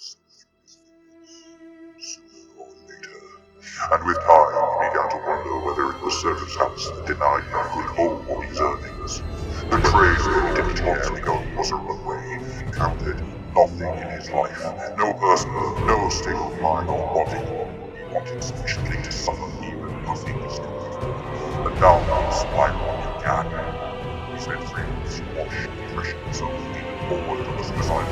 Sooner or later. And with time, he began to wonder whether it was circumstance that denied him good hold on his earnings. The trade that he didn't want to become was a runway. He counted nothing in his life. No person, no state of mind or body. He wanted sufficiently to suffer even nothing discomfort. And down the spiral he began. He spent 3 months washed, refreshing himself, even more than the asylum.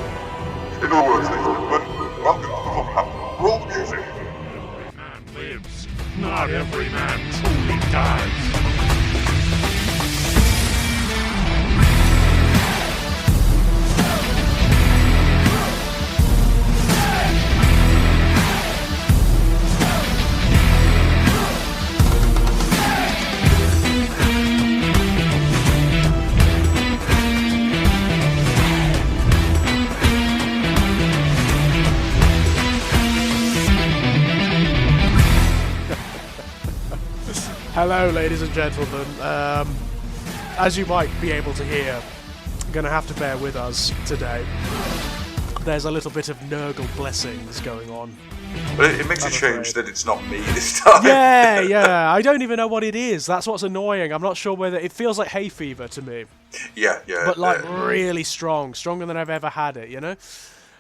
In other words, ladies and gentlemen, welcome to the Fluffenhammer. Roll the music. Every man lives, not every man truly dies. Hello, ladies and gentlemen. As you might be able to hear, you're going to have to bear with us today. There's a little bit of Nurgle blessings going on. But it makes a change that it's not me this time. Yeah. I don't even know what it is. That's what's annoying. I'm not sure whether... It feels like hay fever to me. Yeah. But, really strong. Stronger than I've ever had it, you know?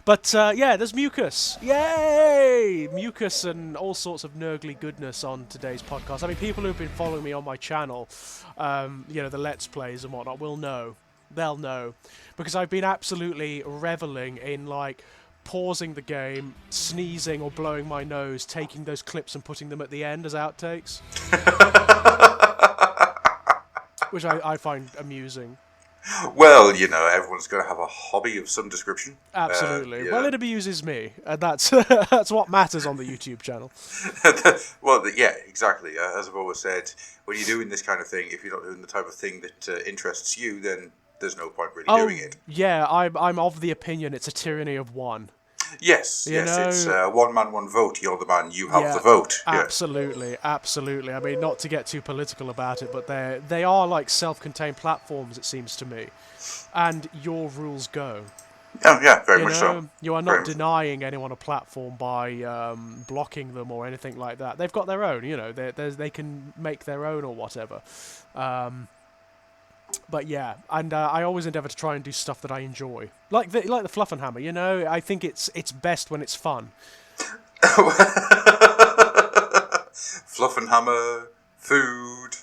But, there's mucus. Yay! Mucus and all sorts of nurgly goodness on today's podcast. I mean, people who've been following me on my channel, the Let's Plays and whatnot, will know. They'll know. Because I've been absolutely reveling in, pausing the game, sneezing or blowing my nose, taking those clips and putting them at the end as outtakes. Which I find amusing. Well, everyone's going to have a hobby of some description. Absolutely. Well, it amuses me, and that's that's what matters on the YouTube channel. Well, yeah, exactly. As I've always said, when you're doing this kind of thing, if you're not doing the type of thing that interests you, then there's no point really doing it. Yeah, I'm of the opinion it's a tyranny of one. Yes, it's one man, one vote. You're the man, you have the vote. Absolutely. I mean, not to get too political about it, but they are like self-contained platforms, it seems to me. And your rules go. Oh, yeah, very much so. You are not denying anyone a platform by blocking them or anything like that. They've got their own, they can make their own or whatever. But yeah, and I always endeavour to try and do stuff that I enjoy, like the Fluffenhammer. I think it's best when it's fun. Fluffenhammer, food,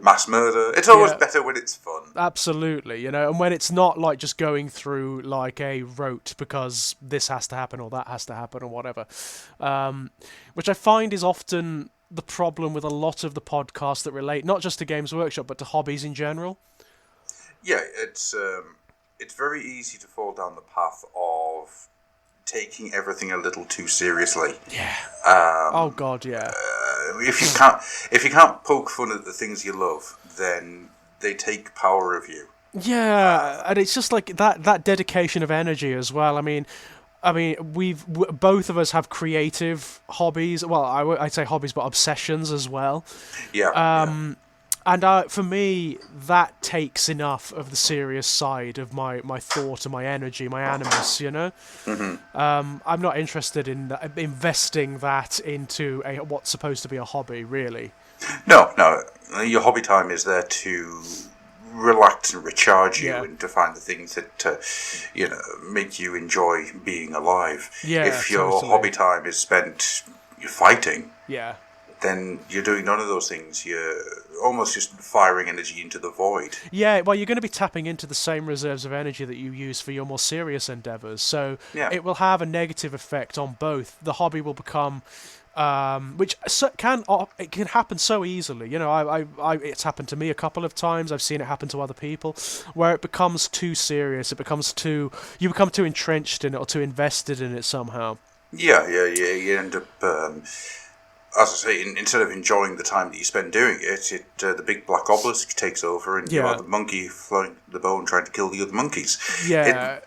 mass murder. It's always better when it's fun. Absolutely, and when it's not like just going through like a rote because this has to happen or that has to happen or whatever, which I find is often the problem with a lot of the podcasts that relate not just to Games Workshop but to hobbies in general. Yeah, it's very easy to fall down the path of taking everything a little too seriously. Yeah. Oh God, yeah. If you can't poke fun at the things you love, then they take power of you. Yeah, and it's just like that dedication of energy as well. I mean, both of us have creative hobbies. Well, I'd say hobbies, but obsessions as well. Yeah. And for me, that takes enough of the serious side of my thought and my energy, my animus, Mm-hmm. I'm not interested in investing that into what's supposed to be a hobby, really. No. Your hobby time is there to relax and recharge you and to find the things that make you enjoy being alive. If your hobby time is spent fighting, then you're doing none of those things. You're almost just firing energy into the void. Yeah, well, you're going to be tapping into the same reserves of energy that you use for your more serious endeavours, so it will have a negative effect on both. The hobby will become which can happen so easily. It's happened to me a couple of times. I've seen it happen to other people, where it becomes too serious. You become too entrenched in it or too invested in it somehow. Yeah. You end up, as I say, instead of enjoying the time that you spend doing it, the big black obelisk takes over, and you are the monkey flying the bow and trying to kill the other monkeys. Yeah,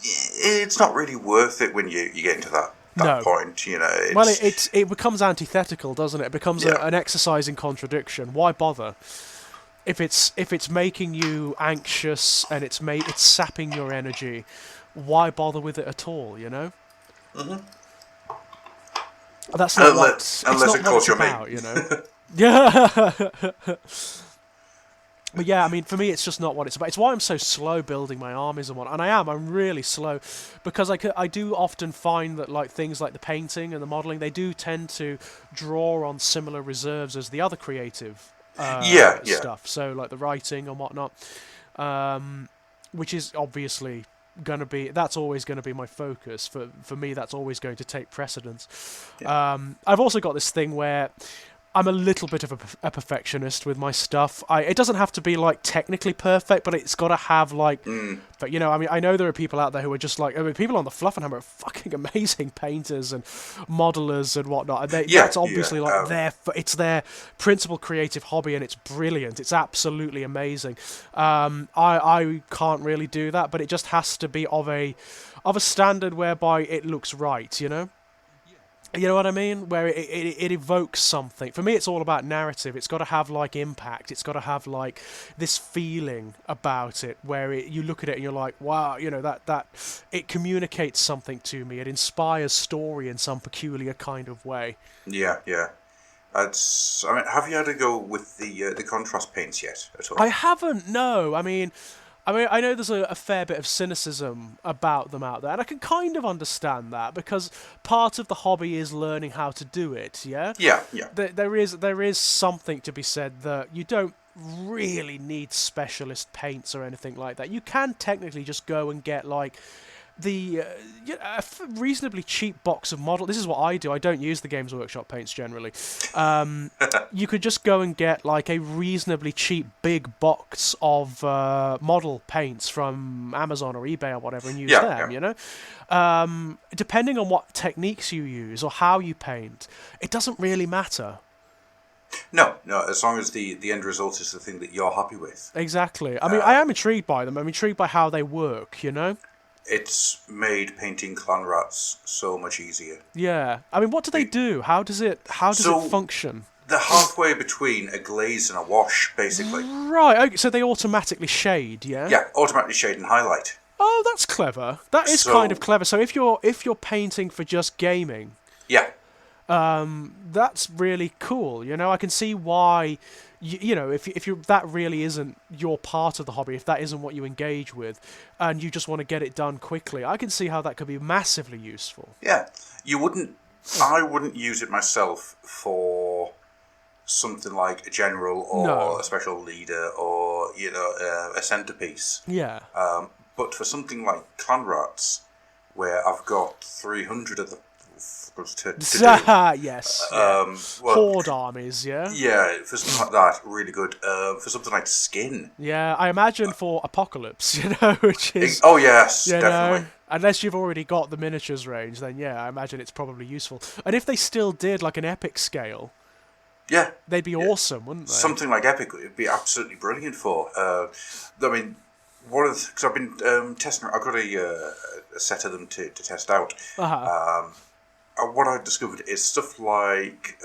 it's not really worth it when you get into that point, it becomes antithetical, doesn't it? It becomes an exercise in contradiction. Why bother? If it's making you anxious and it's sapping your energy, why bother with it at all? You know. Mm-hmm. That's not unless it calls your about, mate. you know. Yeah. But yeah, I mean, for me, it's just not what it's about. It's why I'm so slow building my armies and whatnot. And I'm really slow, because I do often find that like things like the painting and the modelling, they do tend to draw on similar reserves as the other creative stuff. So like the writing and whatnot, which is obviously that's always going to be my focus. For me, that's always going to take precedence. Yeah. I've also got this thing where I'm a little bit of a perfectionist with my stuff. It doesn't have to be like technically perfect, but it's got to have like. But you know, I mean, I know there are people out there who are just like, I mean, people on the Fluffenhammer are fucking amazing painters and modelers and whatnot. And that's obviously like it's their principal creative hobby, and it's brilliant. It's absolutely amazing. I can't really do that, but it just has to be of a standard whereby it looks right. You know. You know what I mean? Where it evokes something. For me, it's all about narrative. It's got to have, like, impact. It's got to have, like, this feeling about it where you look at it and you're like, wow, you know, that it communicates something to me. It inspires story in some peculiar kind of way. Yeah. I mean, have you had to go with the contrast paints yet at all? I haven't, no. I mean, I know there's a fair bit of cynicism about them out there, and I can kind of understand that, because part of the hobby is learning how to do it, yeah? Yeah. There is something to be said that you don't really need specialist paints or anything like that. You can technically just go and get, like, a reasonably cheap box of model. This is what I do. I don't use the Games Workshop paints generally. You could just go and get like a reasonably cheap big box of model paints from Amazon or eBay or whatever, and use them. You know, depending on what techniques you use or how you paint, it doesn't really matter. No, as long as the end result is the thing that you're happy with. Exactly. I mean, I am intrigued by them. I'm intrigued by how they work, you know? It's made painting clan rats so much easier. Yeah. I mean, what do they do? How does it function? They're halfway between a glaze and a wash, basically. Right, okay, so they automatically shade, yeah? Yeah, automatically shade and highlight. Oh, that's clever. That is kind of clever. So if you're painting for just gaming... Yeah. That's really cool. You know, I can see why... You know, if you that really isn't your part of the hobby, if that isn't what you engage with, and you just want to get it done quickly, I can see how that could be massively useful. Yeah, I wouldn't use it myself for something like a general or a special leader or, you know, a centerpiece. Yeah. But for something like clan rats, where I've got 300 of the to do. Yes. Horde armies, yeah? Yeah, for something like that, really good. For something like skin. Yeah, I imagine for Apocalypse, you know, which is... Oh, yes, definitely. Know, unless you've already got the miniatures range, then yeah, I imagine it's probably useful. And if they still did, like, an epic scale... Yeah. They'd be awesome, wouldn't they? Something like epic would be absolutely brilliant for. I mean, because I've been testing... I've got a set of them to test out. What I discovered is stuff like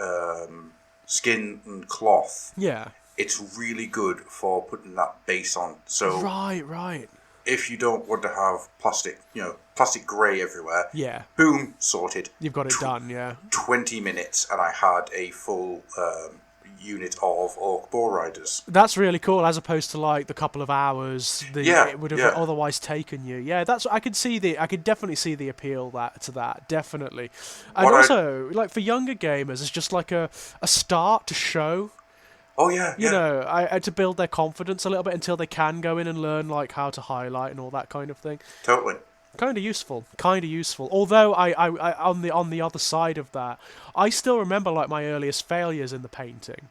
skin and cloth. Yeah. It's really good for putting that base on. So right. If you don't want to have plastic grey everywhere. Yeah. Boom, sorted. You've got it done, yeah. 20 minutes and I had a full unit of Orc Boar Riders. That's really cool, as opposed to like the couple of hours it would have otherwise taken you. Yeah, I could definitely see the appeal to that, definitely. And also, like for younger gamers, it's just like a start to show. Oh yeah, you know, to build their confidence a little bit until they can go in and learn like how to highlight and all that kind of thing. Totally. Kind of useful. Although I on the other side of that, I still remember like my earliest failures in the painting.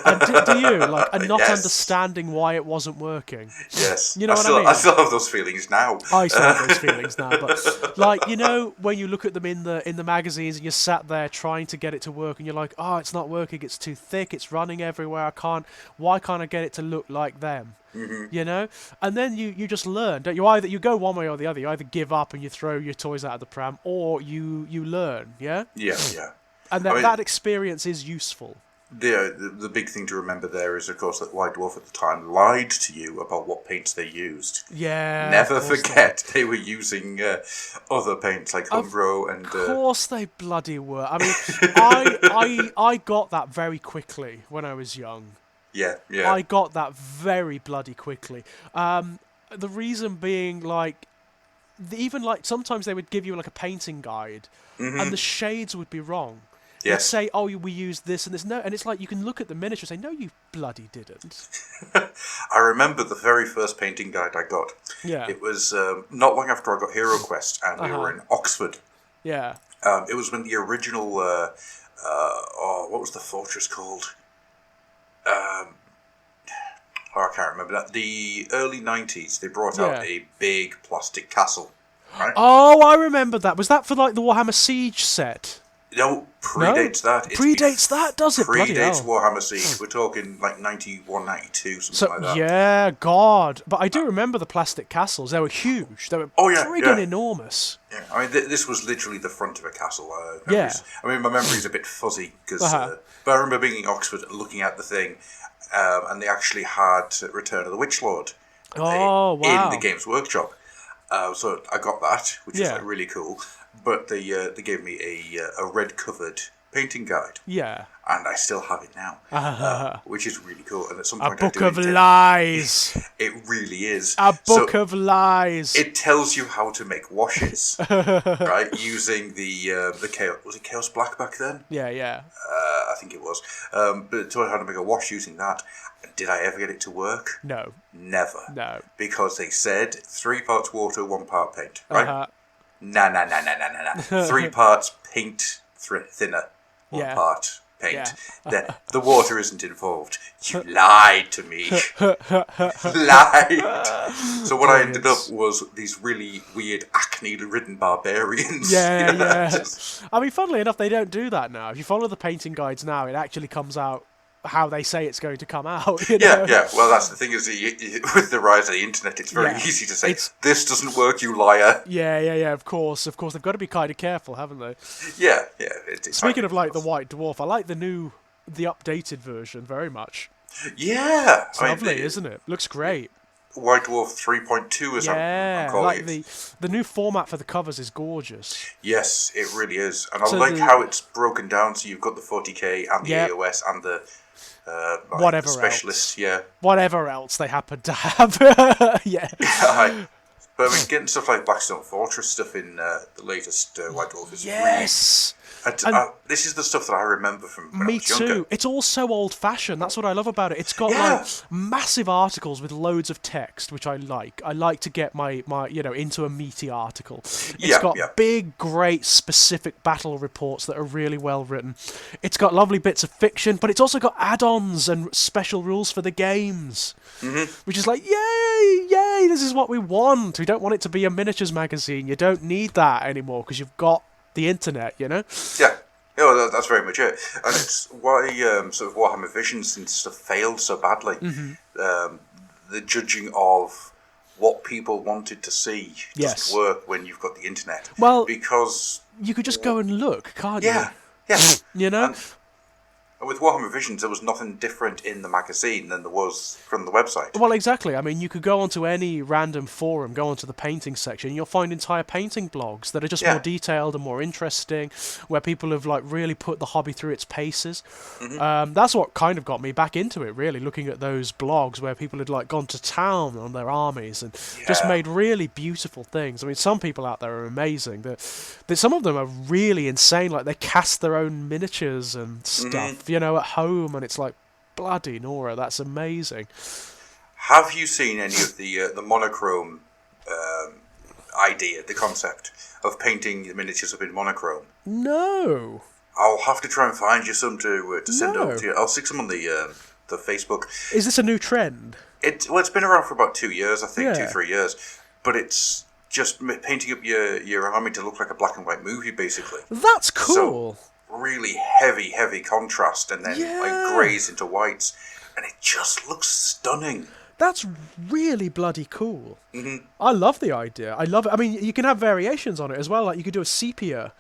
And do you not understanding why it wasn't working? Yes. You know what I mean? I still have those feelings now. I still have those feelings now, but like, you know, when you look at them in the magazines and you're sat there trying to get it to work and you're like, oh, it's not working, it's too thick, it's running everywhere, why can't I get it to look like them? Mm-hmm. You know? And then you just learn, don't you? Either you go one way or the other. You either give up and you throw your toys out of the pram, or you learn, yeah? Yeah. And that experience is useful. The big thing to remember there is, of course, that White Dwarf at the time lied to you about what paints they used. Yeah. Never forget they were using other paints like Umbro and. Of course they bloody were. I mean, I got that very quickly when I was young. Yeah. I got that very bloody quickly. The reason being, like, even like sometimes they would give you like a painting guide, and the shades would be wrong. Yes. They'd say, "Oh, we used this and this." No, and it's like you can look at the miniature and say, "No, you bloody didn't." I remember the very first painting guide I got. Yeah. It was not long after I got Hero Quest, and we were in Oxford. Yeah. It was when the original. What was the fortress called? I can't remember that. The early 90s, they brought out a big plastic castle. Right? Oh, I remember that. Was that for like the Warhammer Siege set? No, predates that. Predates that, does it? Predates Warhammer Siege. We're talking like 91, 92, something like that. Yeah, God. But I do remember the plastic castles. They were huge. They were friggin' enormous. Yeah, I mean, this was literally the front of a castle. Yeah. I mean, my memory's a bit fuzzy, because but I remember being in Oxford and looking at the thing, and they actually had Return of the Witch Lord in the Games Workshop. So I got that, which is like really cool. But they gave me a red covered painting guide. Yeah. And I still have it now, which is really cool. And at some point, a book of lies. It really is a book of lies. It tells you how to make washes, right? Using the chaos. Was it Chaos Black back then? Yeah. I think it was. But it taught you how to make a wash using that. Did I ever get it to work? No. Never. No. Because they said 3 parts water, 1 part paint, right? Nah. 3 parts paint thinner, 1 part paint. Yeah. The water isn't involved. You lied to me. Lied. So what I ended up was these really weird acne-ridden barbarians. Yeah. I mean, funnily enough, they don't do that now. If you follow the painting guides now, it actually comes out how they say it's going to come out. You know? Yeah. Well, that's the thing is, with the rise of the internet, it's very easy to say, this doesn't work, you liar. Yeah. Of course. They've got to be kind of careful, haven't they? Yeah. Speaking of like the White Dwarf, I like the updated version very much. Yeah. It's lovely, isn't it? Looks great. White Dwarf 3.2 is I'm calling it. The new format for the covers is gorgeous. Yes, it really is. And I like how it's broken down, so you've got the 40k and the AOS and the whatever the specialist, whatever else they happen to have. But I mean, getting stuff like Blackstone Fortress stuff in the latest White Dwarf is really... this is the stuff that I remember from when I was younger. Me too. It's all so old-fashioned. That's what I love about it. It's got like massive articles with loads of text, which I like. I like to get my into a meaty article. It's got big, great, specific battle reports that are really well written. It's got lovely bits of fiction, but it's also got add-ons and special rules for the games, which is like, yay! This is what we want. We don't want it to be a miniatures magazine. You don't need that anymore because you've got the internet, you know? Yeah. Yeah, that's very much it. And it's why sort of Warhammer Visions and stuff failed so badly. The judging of what people wanted to see doesn't work when you've got the internet. Well, because you could just go and look, can't you? Yeah. You know? And with Warhammer Visions, there was nothing different in the magazine than there was from the website. Well, exactly. I mean, you could go onto any random forum, go onto the painting section, and you'll find entire painting blogs that are just more detailed and more interesting, where people have like really put the hobby through its paces. That's what kind of got me back into it, really, looking at those blogs where people had like gone to town on their armies and just made really beautiful things. I mean, some people out there are amazing. Some of them are really insane. Like they cast their own miniatures and stuff. At home, and it's like, bloody Nora, that's amazing. Have you seen any of the monochrome idea, the concept of painting the miniatures up in monochrome? No. I'll have to try and find you some to send over to you. I'll stick some on the Facebook. Is this a new trend? It's been around for about 2 years, I think, 2-3 years, but it's just painting up your army to look like a black and white movie, basically. That's cool. So, really heavy contrast, and then like greys into whites, and it just looks stunning. That's really bloody cool. Mm-hmm. I love the idea. I love it. I mean, you can have variations on it as well. Like you could do a sepia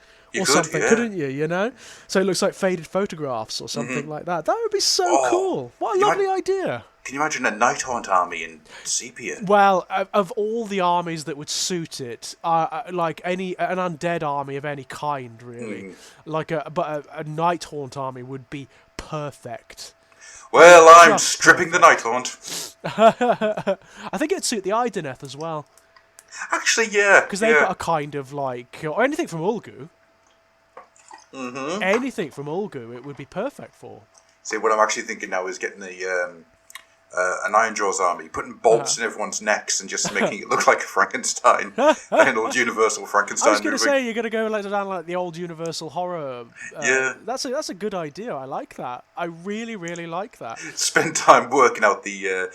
something, couldn't you? You know, so it looks like faded photographs or something like that. That would be so cool. What a lovely idea. Can you imagine a Nighthaunt army in sepia? Well, of all the armies that would suit it, like an undead army of any kind, really. But a Nighthaunt army would be perfect. Well, I'm stripping the Nighthaunt. I think it'd suit the Ideneth as well. Actually, yeah. Because they've got a kind of like... Or anything from Ulgu. Mm-hmm. Anything from Ulgu it would be perfect for. See, what I'm actually thinking now is getting an Ironjaw's army, putting bolts in everyone's necks and just making it look like a Frankenstein. An old Universal Frankenstein I was going to movie. say, you're going to go down like the old Universal horror. Yeah. That's a good idea. I like that. I really, really like that. Spend time working out the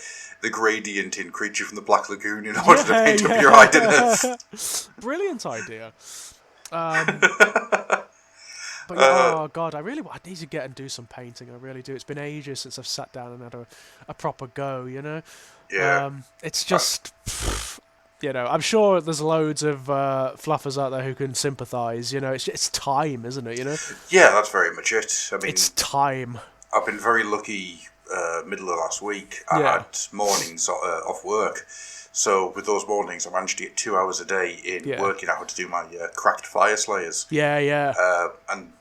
gradient in Creature from the Black Lagoon in order to paint up your Ideneth. Brilliant idea. But oh god, I need to get and do some painting. I really do. It's been ages since I've sat down and had a proper go. You know. Yeah. It's just, you know, I'm sure there's loads of fluffers out there who can sympathise. You know, it's time, isn't it? You know. Yeah, that's very much it. I mean, it's time. I've been very lucky. Middle of last week, I had mornings off work. So with those mornings, I managed to get 2 hours a day in working out how to do my cracked fire slayers. Yeah. And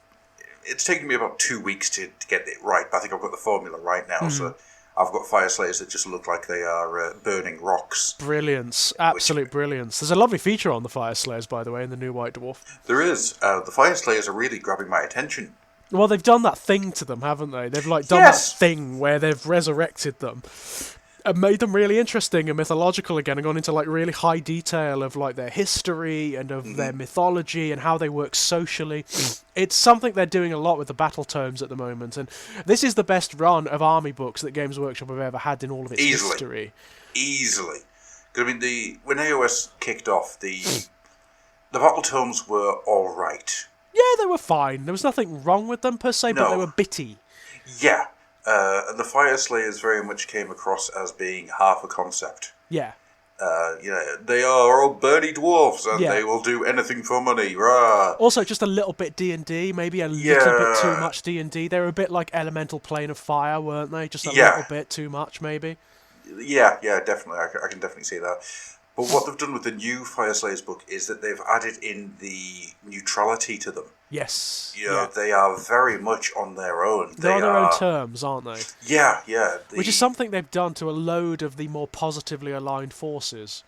it's taken me about 2 weeks to get it right, but I think I've got the formula right now. So I've got fire slayers that just look like they are burning rocks. Brilliance. Absolute brilliance. There's a lovely feature on the fire slayers, by the way, in the new White Dwarf. There is. The fire slayers are really grabbing my attention. Well, they've done that thing to them, haven't they? They've done that thing where they've resurrected them. And made them really interesting and mythological again, and gone into like really high detail of like their history and of their mythology and how they work socially. It's something they're doing a lot with the battle tomes at the moment, and this is the best run of army books that Games Workshop have ever had in all of its history. Easily. I mean, when AOS kicked off, the battle tomes were all right. Yeah, they were fine. There was nothing wrong with them per se, but they were bitty. Yeah. And the Fire Slayers very much came across as being half a concept. Yeah. They are all birdy dwarves, and they will do anything for money. Rah. Also, just a little bit D&D, maybe a little bit too much D&D. They were a bit like Elemental Plane of Fire, weren't they? Just a little bit too much, maybe. Yeah, definitely. I can definitely see that. But what they've done with the new Fire Slayers book is that they've added in the neutrality to them. Yes. They are very much on their own. They're on their own terms, aren't they? Yeah. Which is something they've done to a load of the more positively aligned forces.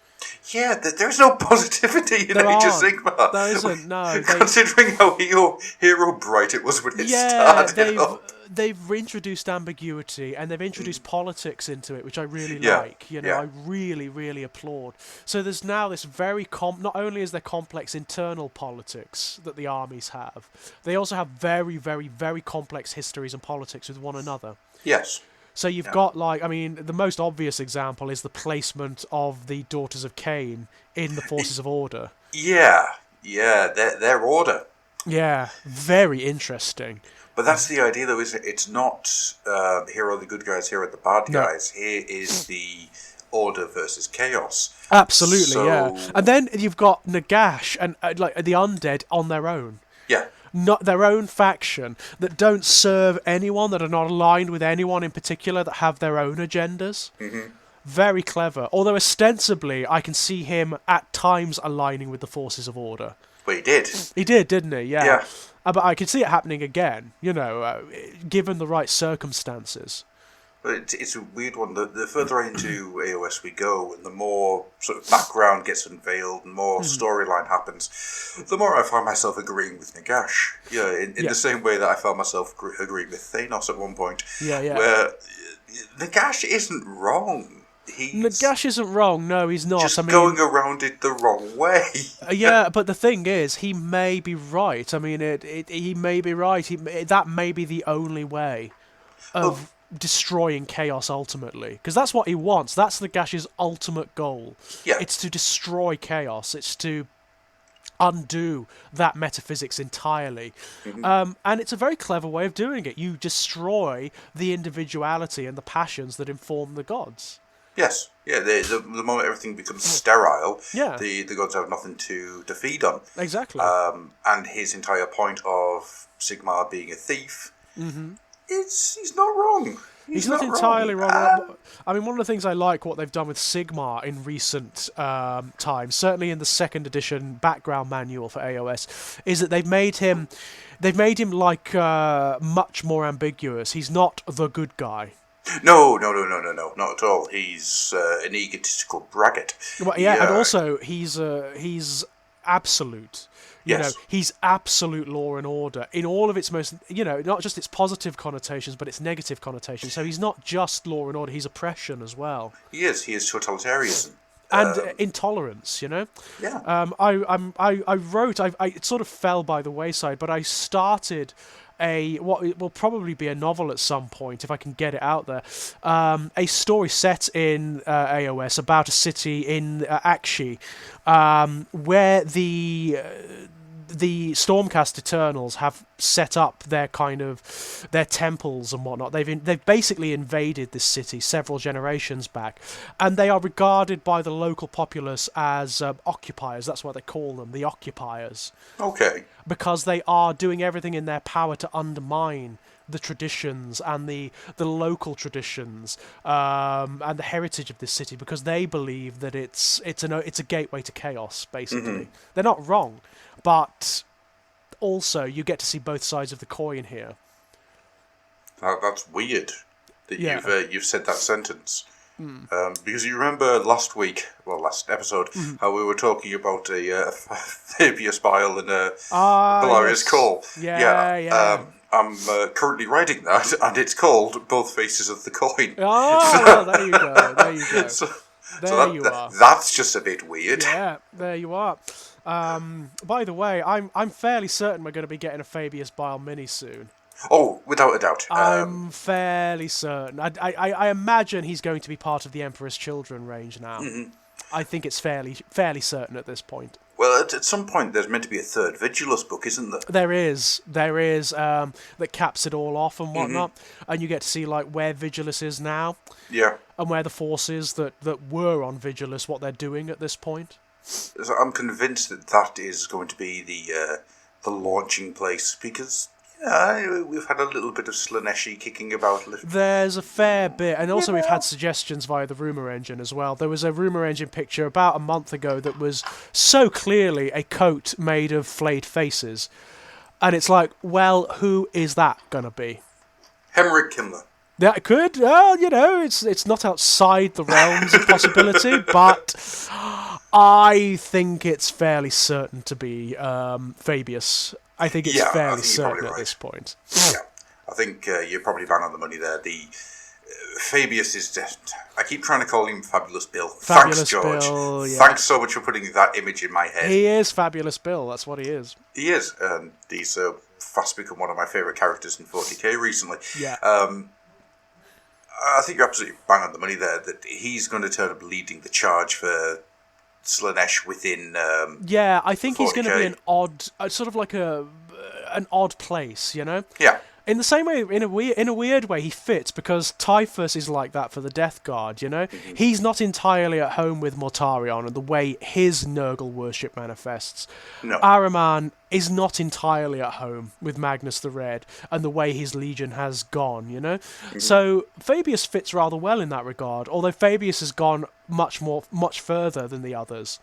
Yeah, there's no positivity in Age of Sigmar. There isn't, no. Considering how hero bright it was when it started. They've introduced ambiguity and they've introduced politics into it, which I really like. I really, really applaud. So there's now this very not only is there complex internal politics that the armies have, they also have very, very, very complex histories and politics with one another. Yes. So you've got, the most obvious example is the placement of the Daughters of Cain in the Forces of Order. Yeah, their order. Yeah, very interesting. But that's the idea, though, isn't it? It's not here are the good guys, here are the bad guys. Here is the order versus chaos. Absolutely, yeah. And then you've got Nagash and the undead on their own. Yeah. Not their own faction that don't serve anyone, that are not aligned with anyone in particular, that have their own agendas. Mm-hmm. Very clever. Although ostensibly, I can see him at times aligning with the Forces of Order. Well, he did. He did, didn't he? Yeah. But I could see it happening again, given the right circumstances. But it's a weird one. The further into AOS we go, and the more sort of background gets unveiled, and more storyline happens, the more I find myself agreeing with Nagash. In the same way that I found myself agreeing with Thanos at one point. Where Nagash isn't wrong. Nagash isn't wrong. No, he's not. Just going around it the wrong way. But the thing is, he may be right. I mean, he may be right. That may be the only way of destroying chaos ultimately, because that's what he wants. That's Nagash's ultimate goal. Yeah. It's to destroy chaos. It's to undo that metaphysics entirely. Mm-hmm. And it's a very clever way of doing it. You destroy the individuality and the passions that inform the gods. Yes. Yeah, the moment everything becomes sterile, Yeah. the gods have nothing to feed on. Exactly. And his entire point of Sigmar being a thief, he's not wrong. He's not entirely wrong. I mean, one of the things I like what they've done with Sigmar in recent times, certainly in the second edition background manual for AOS, is that they've made him like much more ambiguous. He's not the good guy. No, not at all. He's an egotistical braggart. Well, yeah, and also he's absolute. You know, he's absolute law and order in all of its most, not just its positive connotations, but its negative connotations. So he's not just law and order; he's oppression as well. He is totalitarianism. And intolerance, Yeah. I wrote. It sort of fell by the wayside, but I started what will probably be a novel at some point if I can get it out there. A story set in AOS about a city in Akshi, where the Stormcast Eternals have set up their temples and whatnot. They've basically invaded this city several generations back, and they are regarded by the local populace as occupiers. That's what they call them, the occupiers. Okay. Because they are doing everything in their power to undermine the traditions and the local traditions and the heritage of this city, because they believe that it's a gateway to chaos. Basically, they're not wrong. But also, you get to see both sides of the coin here. That's weird that you've said that sentence. Because you remember last episode, how we were talking about a Fabius Bile and a Belarius Call. Yeah. I'm currently writing that, and it's called Both Faces of the Coin. Oh, well, there you go. So that's just a bit weird. Yeah, there you are. By the way, I'm fairly certain we're going to be getting a Fabius Bile mini soon. Oh, without a doubt. I'm fairly certain. I imagine he's going to be part of the Emperor's Children range now. I think it's fairly certain at this point. Well, at some point there's meant to be a third Vigilus book, isn't there? There is. That caps it all off and whatnot, and you get to see like where Vigilus is now. Yeah. And where the forces that were on Vigilus, what they're doing at this point. So I'm convinced that is going to be the launching place, because we've had a little bit of Slaaneshi kicking about. There's a fair bit, and also we've had suggestions via the Rumour Engine as well. There was a Rumour Engine picture about a month ago that was so clearly a coat made of flayed faces, and it's like, well, who is that gonna be? Hemric Kimmler. That could, it's not outside the realms of possibility, but I think it's fairly certain to be Fabius. I think it's fairly certain at this point. Yeah, I think you're probably bang on the money there. The Fabius is just... I keep trying to call him Fabulous Bill. Fabulous Thanks, George. Bill, yeah. Thanks so much for putting that image in my head. He is Fabulous Bill, that's what he is. He is, and he's fast become one of my favourite characters in 40k recently. Yeah. I think you're absolutely bang on the money there, that he's going to turn up leading the charge for Slaanesh within I think 40K. He's going to be an odd, sort of like an odd place, Yeah. In the same way, in a weird way, he fits, because Typhus is like that for the Death Guard, He's not entirely at home with Mortarion and the way his Nurgle worship manifests. No. Ahriman is not entirely at home with Magnus the Red and the way his legion has gone, So Fabius fits rather well in that regard, although Fabius has gone much further than the others,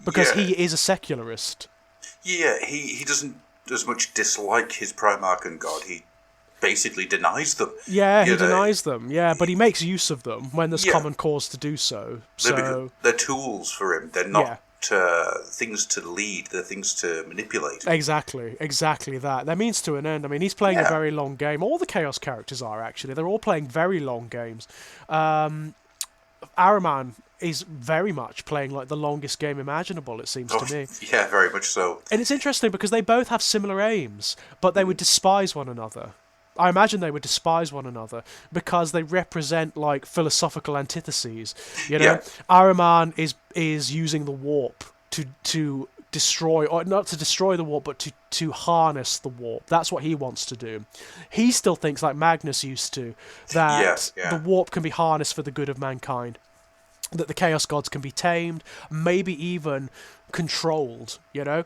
because he is a secularist. Yeah, he doesn't as much dislike his Primarch and God. He basically denies them. Yeah, he denies them. Yeah, but he makes use of them when there's common cause to do so. They're tools for him. They're not things to lead. They're things to manipulate. Exactly that. They're means to an end. I mean, he's playing a very long game. All the Chaos characters are, actually. They're all playing very long games. Ahriman is very much playing like the longest game imaginable, it seems to me. Yeah, very much so. And it's interesting because they both have similar aims, but they would despise one another. I imagine they would despise one another because they represent like philosophical antitheses. Ahriman is using the warp to destroy, or not to destroy the warp, but to harness the warp. That's what he wants to do. He still thinks, like Magnus used to, that the warp can be harnessed for the good of mankind. that the Chaos Gods can be tamed, maybe even controlled, you know?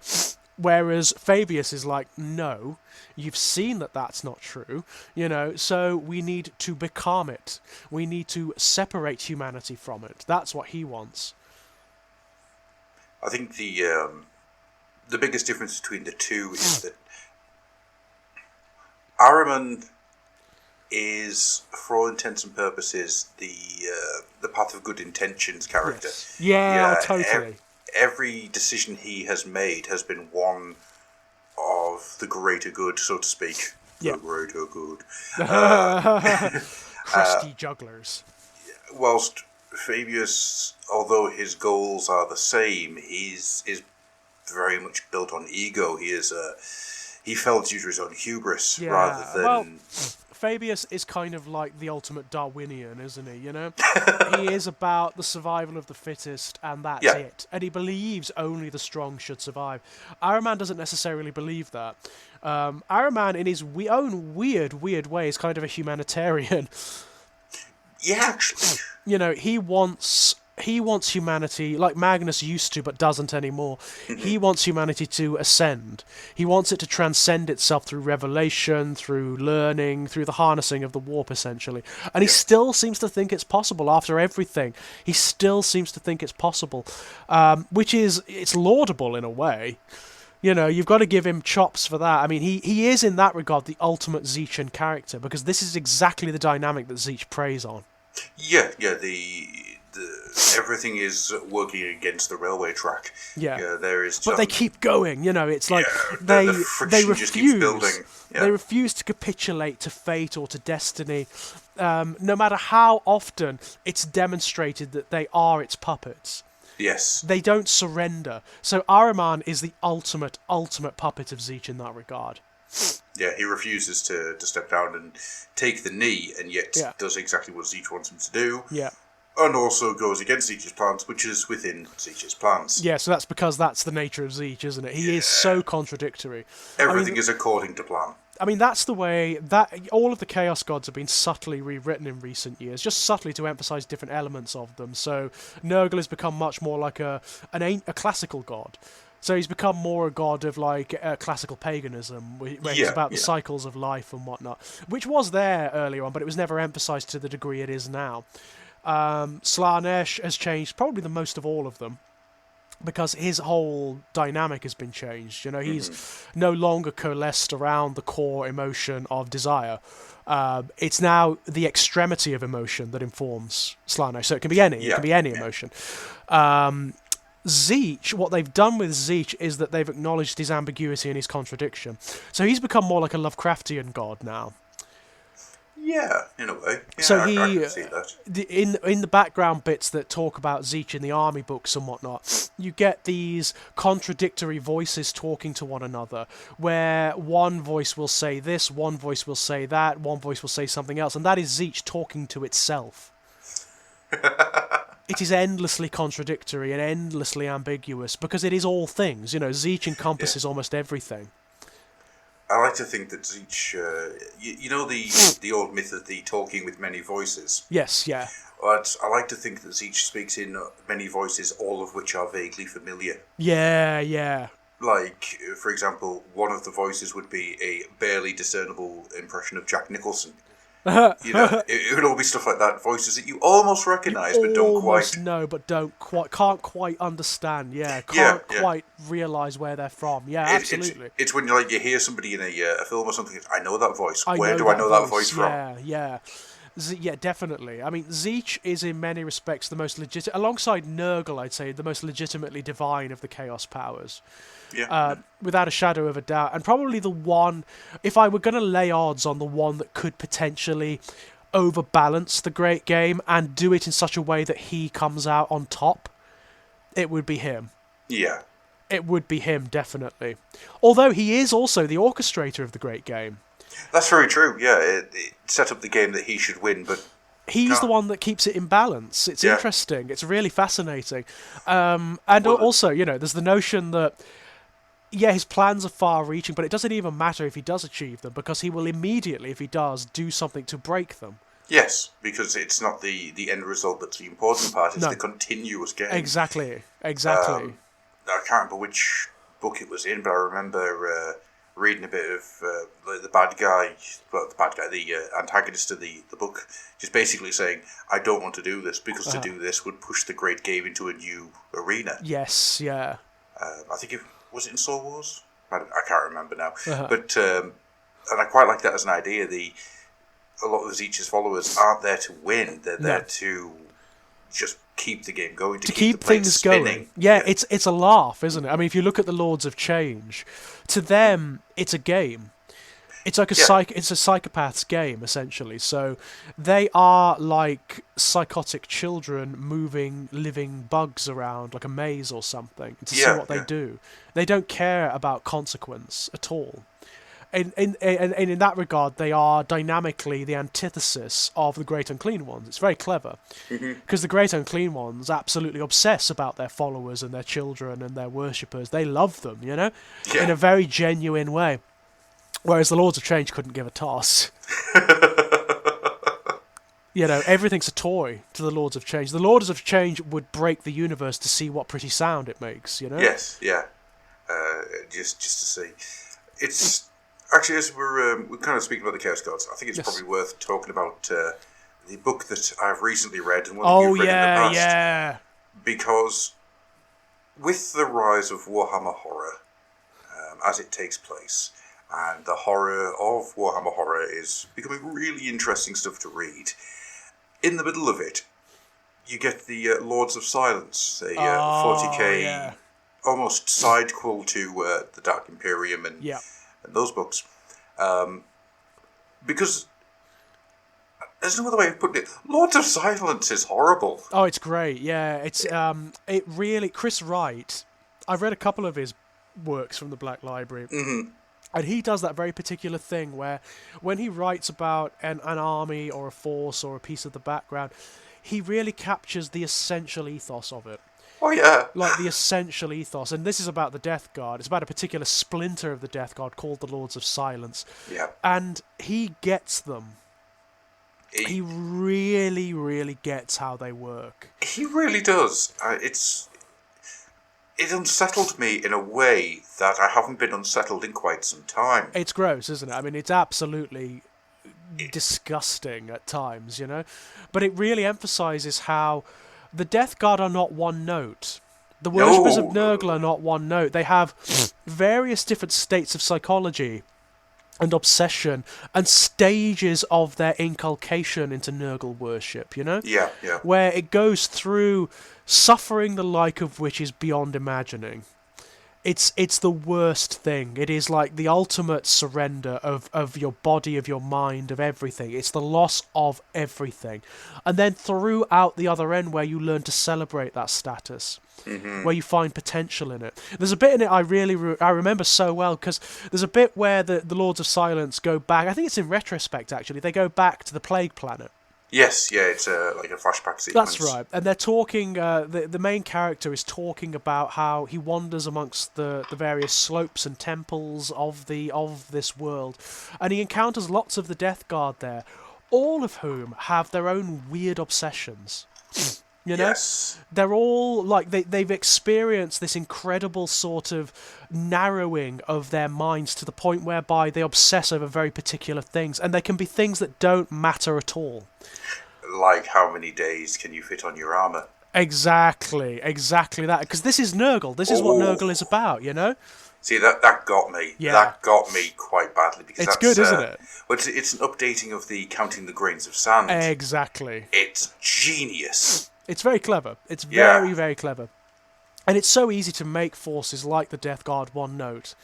Whereas Fabius is like, no, you've seen that that's not true, you know, so we need to become it. We need to separate humanity from it. That's what he wants. I think the biggest difference between the two is that Ahriman is, for all intents and purposes, the Path of Good Intentions character. Yes. Yeah, totally. Every decision he has made has been one of the greater good, so to speak. Yeah. The greater good. Crusty jugglers. Whilst Fabius, although his goals are the same, is very much built on ego. He fell due to his own hubris rather than... Well, Fabius is kind of like the ultimate Darwinian, isn't he, you know? He is about the survival of the fittest, and that's it. And he believes only the strong should survive. Ahriman doesn't necessarily believe that. Ahriman, in his own weird way, is kind of a humanitarian. Yeah, actually. You know, he wants humanity, like Magnus used to but doesn't anymore. He wants humanity to ascend. He wants it to transcend itself through revelation, through learning, through the harnessing of the warp, essentially. And he still seems to think it's possible after everything. He still seems to think it's possible, which is, it's laudable in a way. You know, you've got to give him chops for that. I mean, he is, in that regard, the ultimate Tzeentchian character, because this is exactly the dynamic that Tzeentch preys on. Yeah, everything is working against the railway track. Yeah, there is. But they keep going. You know, it's like they refuse. Just keeps building. Yeah. They refuse to capitulate to fate or to destiny, no matter how often it's demonstrated that they are its puppets. Yes. They don't surrender. So Ahriman is the ultimate puppet of Tzeentch in that regard. Yeah, he refuses to step down and take the knee, and yet does exactly what Tzeentch wants him to do. Yeah. And also goes against Tzeentch's plans, which is within Tzeentch's plans. Yeah, so that's because that's the nature of Tzeentch, isn't it? He is so contradictory. Everything is according to plan. I mean, that's the way that all of the Chaos Gods have been subtly rewritten in recent years, just subtly to emphasize different elements of them. So Nurgle has become much more like a classical god. So he's become more a god of like classical paganism, where it's about the cycles of life and whatnot, which was there earlier on, but it was never emphasized to the degree it is now. Slaanesh has changed probably the most of all of them, because his whole dynamic has been changed. You know, he's no longer coalesced around the core emotion of desire. It's now the extremity of emotion that informs Slaanesh. So it can be any. It can be any emotion. Tzeentch, what they've done with Tzeentch is that they've acknowledged his ambiguity and his contradiction. So he's become more like a Lovecraftian god now. Yeah, in a way. Yeah, so I can see that. In the background bits that talk about Tzeentch in the army books and whatnot, you get these contradictory voices talking to one another, where one voice will say this, one voice will say that, one voice will say something else, and that is Tzeentch talking to itself. It is endlessly contradictory and endlessly ambiguous, because it is all things. You know, Tzeentch encompasses almost everything. I like to think that Tzeentch, you know the old myth of the talking with many voices? Yes, yeah. But I like to think that Tzeentch speaks in many voices, all of which are vaguely familiar. Yeah, yeah. Like, for example, one of the voices would be a barely discernible impression of Jack Nicholson. You know, it would all be stuff like that. Voices that you almost recognise, but don't quite. No, but can't quite understand. Yeah, can't quite realise where they're from. Yeah, absolutely. It's when you hear somebody in a film or something. I know that voice. Where do I know that voice from? Yeah. Yeah, definitely. I mean, Tzeentch is in many respects the most legitimate, alongside Nurgle, I'd say, the most legitimately divine of the Chaos powers. Yeah. Without a shadow of a doubt. And probably the one, if I were going to lay odds on the one that could potentially overbalance the Great Game and do it in such a way that he comes out on top, it would be him. Yeah. It would be him, definitely. Although he is also the orchestrator of the Great Game. That's very true, yeah. It set up the game that he should win, but... He's the one that keeps it in balance. It's interesting. It's really fascinating. And also, you know, there's the notion that, his plans are far-reaching, but it doesn't even matter if he does achieve them, because he will immediately, if he does, do something to break them. Yes, because it's not the end result that's the important part, it's the continuous game. Exactly. I can't remember which book it was in, but I remember reading a bit of the antagonist of the book, just basically saying, I don't want to do this, because to do this would push the great game into a new arena. Yes, yeah. I think was it in Soul Wars? I can't remember now. But, and I quite like that as an idea. A lot of the Tzeentchian's followers aren't there to win, they're there to just keep the game going, to keep the things spinning. Going. Yeah, it's a laugh, isn't it? I mean, if you look at the Lords of Change, to them, it's a game. It's like it's a psychopath's game, essentially. So they are like psychotic children moving living bugs around like a maze or something to see what they do. They don't care about consequence at all. And in that regard, they are dynamically the antithesis of the Great Unclean Ones. It's very clever. Because the Great Unclean Ones absolutely obsess about their followers and their children and their worshippers. They love them, you know? Yeah. In a very genuine way. Whereas the Lords of Change couldn't give a toss. You know, everything's a toy to the Lords of Change. The Lords of Change would break the universe to see what pretty sound it makes, you know? Yes, yeah. Just to see. It's... Actually, as we're kind of speaking about the Chaos Gods, I think it's probably worth talking about the book that I've recently read and one that you've read in the past. Yeah. Because with the rise of Warhammer Horror, as it takes place, and the horror of Warhammer Horror is becoming really interesting stuff to read, in the middle of it, you get the Lords of Silence, a 40k almost sidequel to the Dark Imperium and those books. Because there's no other way of putting it. Lords of Silence is horrible. Oh, it's great. Yeah, it's it really. Chris Wright. I've read a couple of his works from the Black Library, and he does that very particular thing where, when he writes about an army or a force or a piece of the background, he really captures the essential ethos of it. Oh, yeah. Like the essential ethos. And this is about the Death Guard. It's about a particular splinter of the Death Guard called the Lords of Silence. Yeah. And he gets them. He really, really gets how they work. He really does. It unsettled me in a way that I haven't been unsettled in quite some time. It's gross, isn't it? I mean, it's absolutely disgusting at times, you know? But it really emphasises how the Death Guard are not one note. The worshippers of Nurgle are not one note. They have various different states of psychology and obsession and stages of their inculcation into Nurgle worship, you know? Yeah, yeah. Where it goes through suffering the like of which is beyond imagining. It's the worst thing. It is like the ultimate surrender of your body, of your mind, of everything. It's the loss of everything. And then throughout the other end where you learn to celebrate that status, where you find potential in it. There's a bit in it I remember so well, because there's a bit where the Lords of Silence go back. I think it's in retrospect, actually. They go back to the Plague Planet. Yes, yeah, it's like a flashback sequence. That's right, and they're talking. The main character is talking about how he wanders amongst the various slopes and temples of this world, and he encounters lots of the Death Guard there, all of whom have their own weird obsessions. You know, they're all like they've experienced this incredible sort of narrowing of their minds to the point whereby they obsess over very particular things, and they can be things that don't matter at all. Like how many days can you fit on your armor? Exactly that. Because this is Nurgle. This is what Nurgle is about. You know. See, that got me. Yeah. That got me quite badly. Because it's good, isn't it? Well, it's an updating of the counting the grains of sand. Exactly. It's genius. It's very clever. It's very, very clever. And it's so easy to make forces like the Death Guard one note,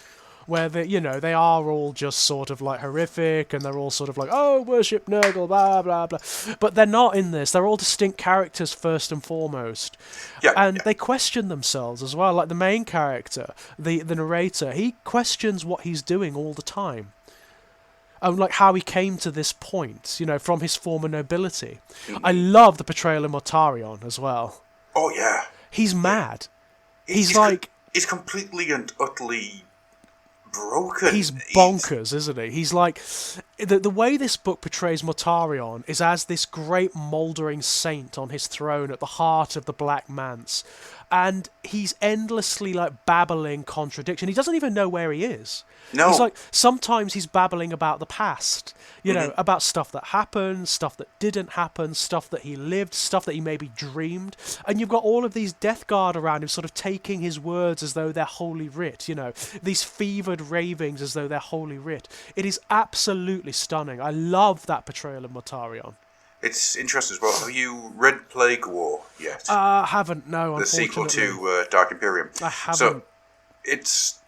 where they are all just sort of like horrific, and they're all sort of like, oh, worship Nurgle, blah, blah, blah. But they're not in this. They're all distinct characters first and foremost. Yeah, and they question themselves as well. Like the main character, the narrator, he questions what he's doing all the time. Like how he came to this point, from his former nobility. I love the portrayal of Mortarion as well. Oh, yeah. He's mad. He's completely and utterly broken. He's bonkers, isn't he? He's like... The way this book portrays Mortarion is as this great mouldering saint on his throne at the heart of the Black Manse. And he's endlessly, like, babbling contradiction. He doesn't even know where he is. No. He's like, sometimes he's babbling about the past, you know, about stuff that happened, stuff that didn't happen, stuff that he lived, stuff that he maybe dreamed. And you've got all of these Death Guard around him sort of taking his words as though they're holy writ, you know, these fevered ravings as though they're holy writ. It is absolutely stunning. I love that portrayal of Mortarion. It's interesting as well. Have you read Plague War yet? Haven't, no, the sequel to Dark Imperium. I haven't. So, it's...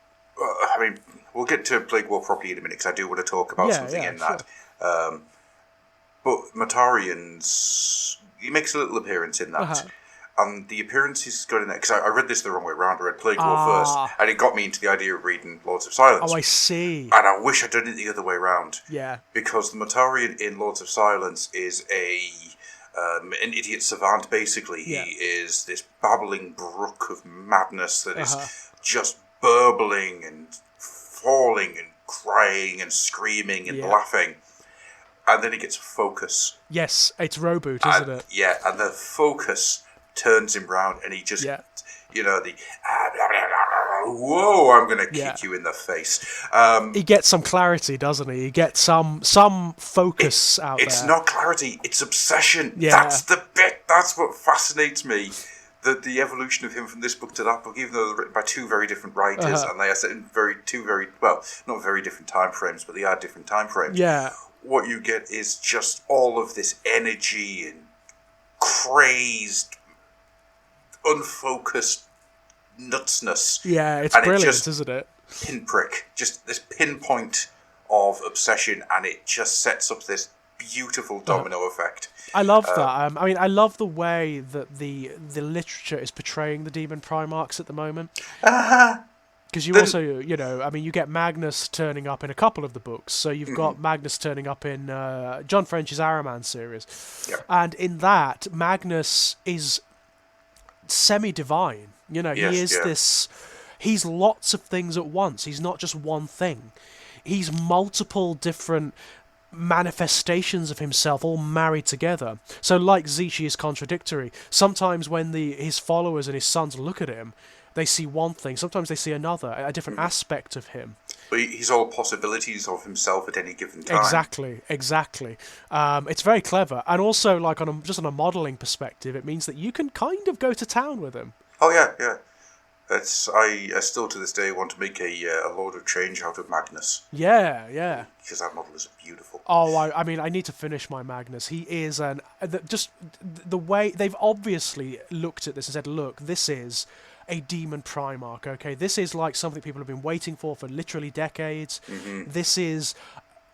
I mean, we'll get to Plague War properly in a minute, because I do want to talk about something in that. But Mortarion's... He makes a little appearance in that. And the appearance he's got in there... Because I read this the wrong way around. I read Plague War first, and it got me into the idea of reading Lords of Silence. Oh, I see. And I wish I'd done it the other way around. Yeah. Because the Mortarion in Lords of Silence is an idiot savant, basically. Yeah. He is this babbling brook of madness that is just burbling and falling and crying and screaming and laughing. And then he gets a focus. Yes, it's Reboot, isn't it? Yeah, and the focus turns him round and he just, you know, the... Whoa, I'm going to kick you in the face. He gets some clarity, doesn't he? He gets some focus out there. It's not clarity, it's obsession. Yeah. That's the bit, that's what fascinates me. The evolution of him from this book to that book, even though they're written by two very different writers, and they are set in two very, well, not very different time frames, but they are different time frames. Yeah. What you get is just all of this energy and crazed, unfocused nutsness. Yeah, it's and brilliant, isn't it? Pinprick, just this pinpoint of obsession, and it just sets up this beautiful domino effect. I love that. I mean, I love the way that the literature is portraying the Demon Primarchs at the moment. Because you also, you know, I mean, you get Magnus turning up in a couple of the books. So you've got Magnus turning up in John French's Ahriman series. Yep. And in that, Magnus is semi-divine. You know, he is this... He's lots of things at once. He's not just one thing. He's multiple different manifestations of himself all married together. So like Tzeentchian is contradictory. Sometimes when his followers and his sons look at him, they see one thing. Sometimes they see another, a different aspect of him. But he's all possibilities of himself at any given time. Exactly. It's very clever. And also, like just on a modelling perspective, it means that you can kind of go to town with him. Oh, yeah. I still to this day want to make a Lord of Change out of Magnus. Yeah. Because that model is beautiful. Oh, I mean, I need to finish my Magnus. He is just the way they've obviously looked at this and said, look, this is a demon Primarch, okay? This is like something people have been waiting for literally decades. This is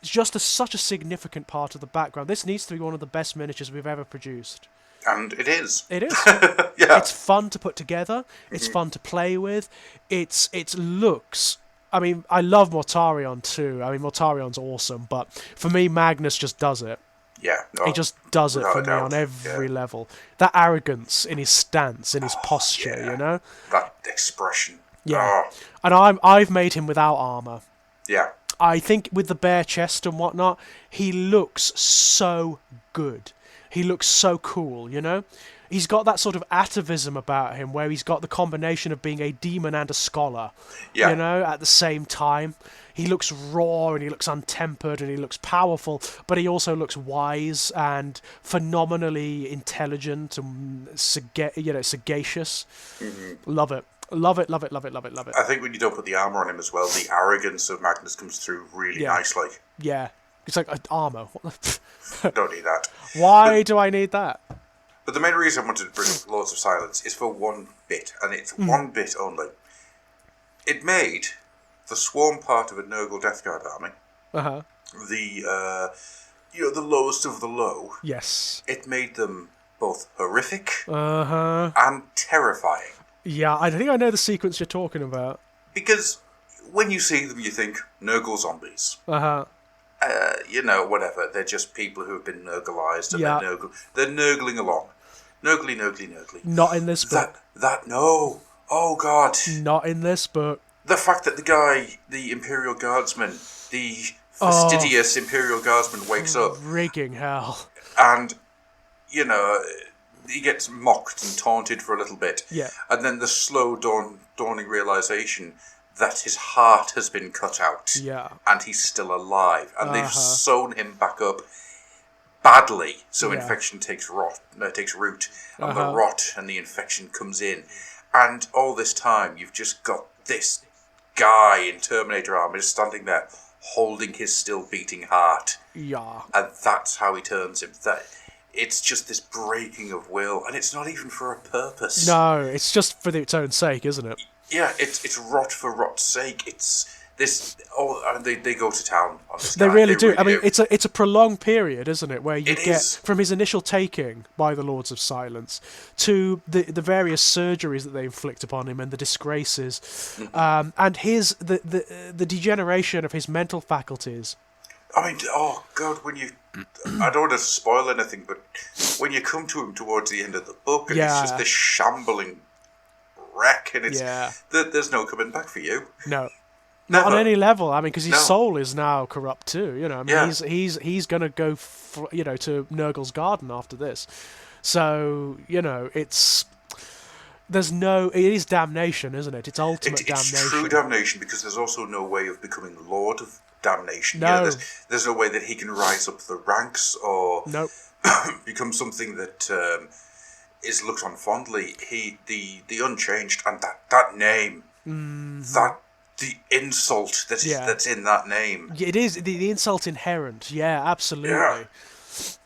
just such a significant part of the background. This needs to be one of the best miniatures we've ever produced. And it is. It is. Yeah. It's fun to put together. It's fun to play with. It looks... I mean, I love Mortarion too. I mean, Mortarion's awesome, but for me, Magnus just does it. Yeah. He just does it for me on every level. That arrogance in his stance, in his posture, you know? That expression. Yeah. And I've made him without armour. Yeah. I think with the bare chest and whatnot, he looks so good. He looks so cool, you know? He's got that sort of atavism about him where he's got the combination of being a demon and a scholar, you know, at the same time. He looks raw and he looks untempered and he looks powerful, but he also looks wise and phenomenally intelligent and sagacious. Love it. Love it. I think when you don't put the armour on him as well, the arrogance of Magnus comes through really nicely. Yeah. It's like armour. Don't need that. Why do I need that? But the main reason I wanted to bring up Lords of Silence is for one bit, and it's one bit only. It made the swarm part of a Nurgle Death Guard army. The the lowest of the low. Yes. It made them both horrific and terrifying. Yeah, I think I know the sequence you're talking about. Because when you see them, you think Nurgle zombies. Whatever. They're just people who have been Nurgleized and they're Nurgling along. Nurgly. Not in this book. No. Oh, God. Not in this book. the fact that the guy, the Imperial Guardsman, the fastidious Imperial Guardsman wakes up. Rigging hell. And, you know, he gets mocked and taunted for a little bit. Yeah. And then the slow dawning realization that his heart has been cut out. Yeah. And he's still alive. And they've sewn him back up badly, so infection takes root. And the rot and the infection comes in. And all this time, you've just got this guy in Terminator armor standing there, holding his still beating heart. Yeah. And that's how he turns him. It's just this breaking of will, and it's not even for a purpose. No, it's just for its own sake, isn't it? Yeah, it's rot for rot's sake. It's this. And they go to town on this They guy. really do. I mean, it's a prolonged period, isn't it, where you get is. from his initial taking by the Lords of Silence to the various surgeries that they inflict upon him and the disgraces, and his the degeneration of his mental faculties. I mean, oh God, when you... I don't want to spoil anything, but when you come to him towards the end of the book, and it's just this shambling wreck, and it's there's no coming back for you. No. Never. Not on any level. I mean, because his soul is now corrupt too. You know, I mean, he's going to go, to Nurgle's garden after this. So it is damnation, isn't it? It's ultimate damnation. It's true damnation, because there's also no way of becoming Lord of damnation. No. There's no way that he can rise up the ranks or become something that is looked on fondly. The Unchanged, and that name, the insult that's in that name. It is the insult inherent. Yeah, absolutely.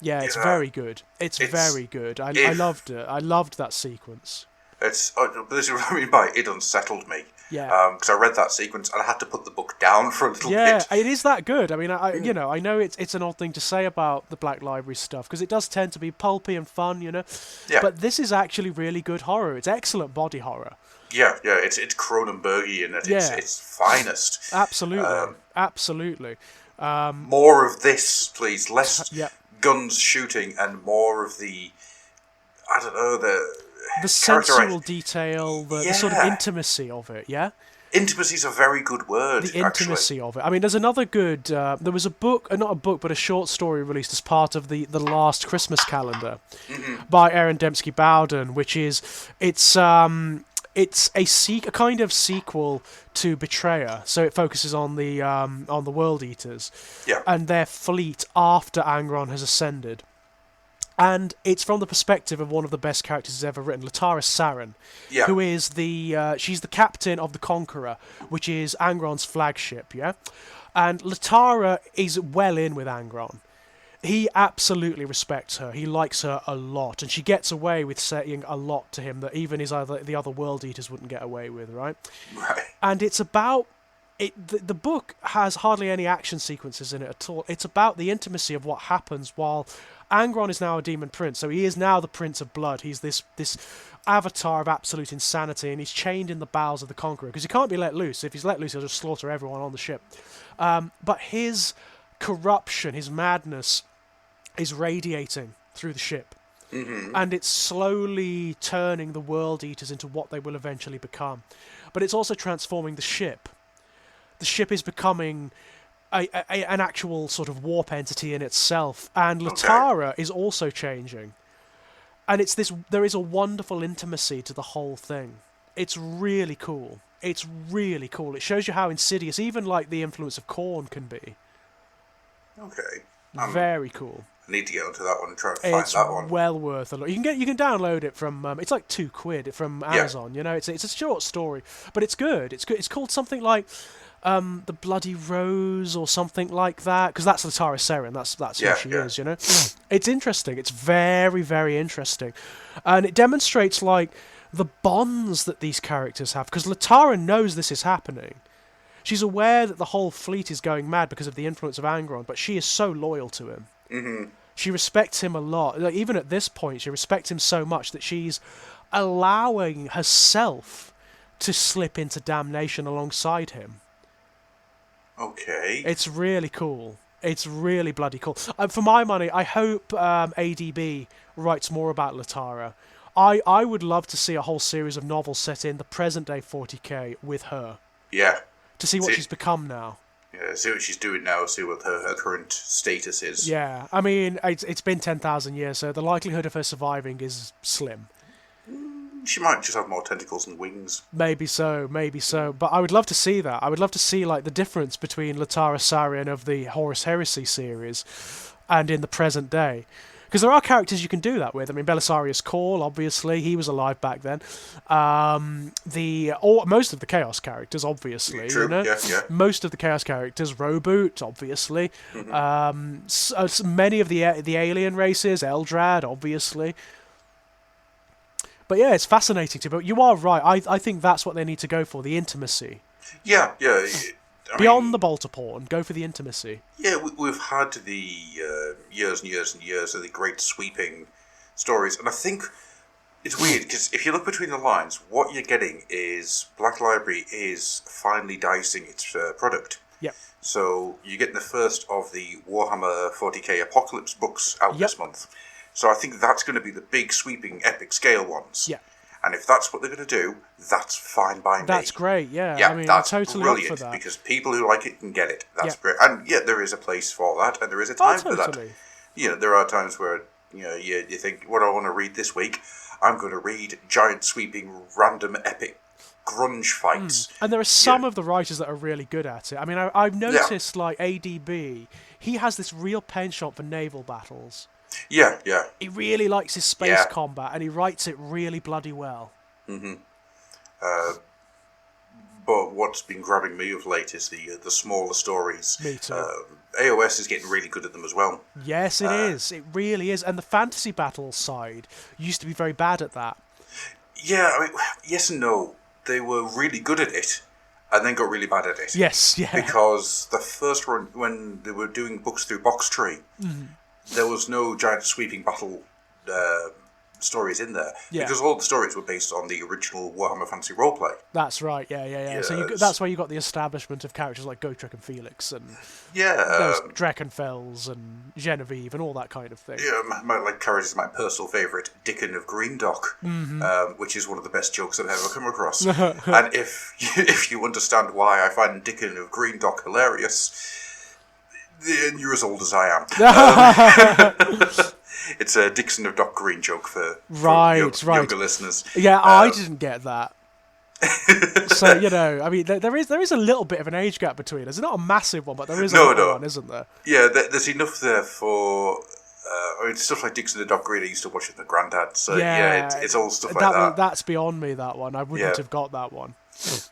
Yeah, it's very good. It's very good. I loved it. I loved that sequence. This is what I mean by it unsettled me. Yeah. Because I read that sequence and I had to put the book down for a little bit. Yeah, it is that good. I mean, I know it's an odd thing to say about the Black Library stuff, because it does tend to be pulpy and fun, Yeah. But this is actually really good horror. It's excellent body horror. Yeah. It's Cronenbergian at its finest. Absolutely. More of this, please. Less guns shooting and more of the sensual detail, the sort of intimacy of it, Intimacy is a very good word, the intimacy of it. I mean, there's another good... there was a book, not a book, but a short story released as part of the last Christmas calendar by Aaron Dembski Bowden, which is... It's a kind of sequel to Betrayer, so it focuses on the World Eaters and their fleet after Angron has ascended. And it's from the perspective of one of the best characters he's ever written, Latara Saren, who is she's the captain of the Conqueror, which is Angron's flagship, And Latara is well in with Angron. He absolutely respects her. He likes her a lot, and she gets away with saying a lot to him that even the other World Eaters wouldn't get away with, right? Right. And it's about... The book has hardly any action sequences in it at all. It's about the intimacy of what happens while Angron is now a demon prince. So he is now the Prince of Blood. He's this avatar of absolute insanity, and he's chained in the bowels of the Conqueror because he can't be let loose. If he's let loose, he'll just slaughter everyone on the ship. But his corruption, his madness, is radiating through the ship. And it's slowly turning the World Eaters into what they will eventually become. But it's also transforming the ship. The ship is becoming an actual sort of warp entity in itself, and Latara is also changing. And there is a wonderful intimacy to the whole thing. It's really cool. It shows you how insidious even like the influence of Korn can be. Okay. Very cool. I need to get onto that one and try to find that one. It's well worth a look. You can download it from it's like £2 from Amazon. It's a short story, but it's good. It's called something like The Bloody Rose or something like that, because that's Latara Saren. That's who she is. It's interesting. It's very, very interesting, and it demonstrates like the bonds that these characters have, because Latara knows this is happening. She's aware that the whole fleet is going mad because of the influence of Angron, but she is so loyal to him. She respects him a lot. Like, even at this point, she respects him so much that she's allowing herself to slip into damnation alongside him. Okay. It's really cool. It's really bloody cool. For my money, I hope ADB writes more about Latara. I would love to see a whole series of novels set in the present-day 40k with her. Yeah. To see what she's become now. Yeah, see what she's doing now, see what her current status is. Yeah, I mean, it's been 10,000 years, so the likelihood of her surviving is slim. She might just have more tentacles and wings. Maybe so. But I would love to see that. I would love to see like the difference between Latara Sarian of the Horus Heresy series and in the present day. Because there are characters you can do that with. I mean, Belisarius Cawl, obviously, he was alive back then. Most of the Chaos characters, obviously. True. You know? Yeah. Most of the Chaos characters, Roboot, obviously. Many of the alien races, Eldrad, obviously. But yeah, it's fascinating to. But you are right. I think that's what they need to go for, the intimacy. Yeah. Beyond the Bolterporn, go for the intimacy. Yeah, we've had the years and years and years of the great sweeping stories, and I think it's weird because if you look between the lines, what you're getting is Black Library is finally dicing its product. Yep. So you're getting the first of the Warhammer 40k Apocalypse books out this month. So I think that's going to be the big sweeping epic scale ones. Yeah. And if that's what they're going to do, that's fine by me. That's great, yeah. Yeah, I mean, that's I'm totally brilliant up for that. because people who like it can get it. That's great. And yeah, there is a place for that, and there is a time for that. You know, there are times where you think, what do I want to read this week? I'm going to read giant sweeping random epic grunge fights. And there are some of the writers that are really good at it. I mean, I've noticed like ADB, he has this real penchant for naval battles. Yeah. He really likes his space combat, and he writes it really bloody well. But what's been grabbing me of late is the smaller stories. Me too. AOS is getting really good at them as well. Yes, it is. It really is. And the fantasy battle side used to be very bad at that. Yeah, I mean, yes and no. They were really good at it, and then got really bad at it. Yes, yeah. Because the first run, when they were doing books through Box Tree, there was no giant sweeping battle stories in there. Yeah. Because all the stories were based on the original Warhammer Fantasy roleplay. That's right, yeah. Yes. So that's where you got the establishment of characters like Gotrek and Felix and those Drakenfels and Genevieve and all that kind of thing. Yeah, my character's my personal favourite, Dickon of Greendock, which is one of the best jokes I've ever come across. And if you understand why I find Dickon of Greendock hilarious, then you're as old as I am. It's a Dixon of Dock Green joke for younger listeners. Yeah, I didn't get that. So, I mean, there is a little bit of an age gap between us. It's not a massive one, but there is a little one, isn't there? Yeah, there's enough there for... stuff like Dixon the Dock Green I used to watch with my granddad. So, it's all stuff like that. That's beyond me, that one. I wouldn't have got that one.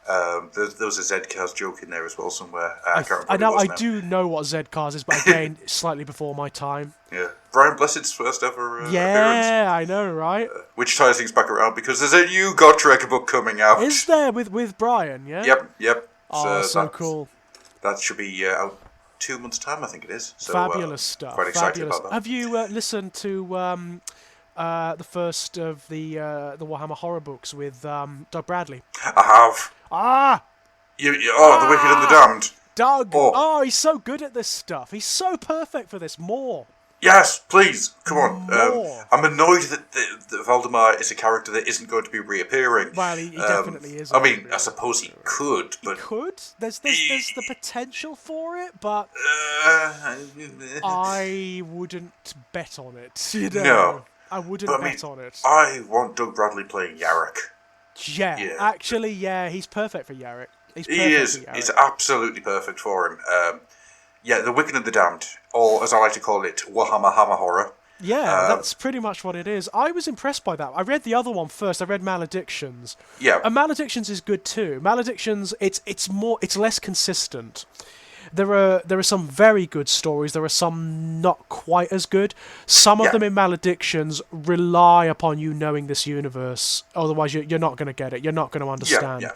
There was a Z-Cars joke in there as well somewhere. I can't remember I do know what Z-Cars is, but again, slightly before my time. Yeah. Brian Blessed's first ever appearance. Yeah, I know, right? Which ties things back around because there's a new Gotrek book coming out. Is there with Brian, yeah? Yep. Oh, so cool. That should be out 2 months' time, I think it is. So, fabulous stuff. Quite excited about that. Have you listened to the first of the Warhammer horror books with Doug Bradley? I have. The Wicked and the Damned. Doug! Oh, he's so good at this stuff. He's so perfect for this. More. Yes, please, come on. More. I'm annoyed that Valdemar is a character that isn't going to be reappearing. Well, he definitely is. I mean, I suppose he could, but... He could? There's the potential for it, but... I wouldn't bet on it, No. I wouldn't bet on it. I want Doug Bradley playing Yarrick. Yeah, actually, he's perfect for Yarrick. He is. He's absolutely perfect for him. The Wicked and the Damned, or as I like to call it, Warhammer Hammer Horror. Yeah, that's pretty much what it is. I was impressed by that. I read the other one first. I read Maledictions. Yeah. And Maledictions is good too. Maledictions, it's less consistent. There are some very good stories. There are some not quite as good. Some of them in Maledictions rely upon you knowing this universe. Otherwise, you're not going to get it. You're not going to understand. Yeah.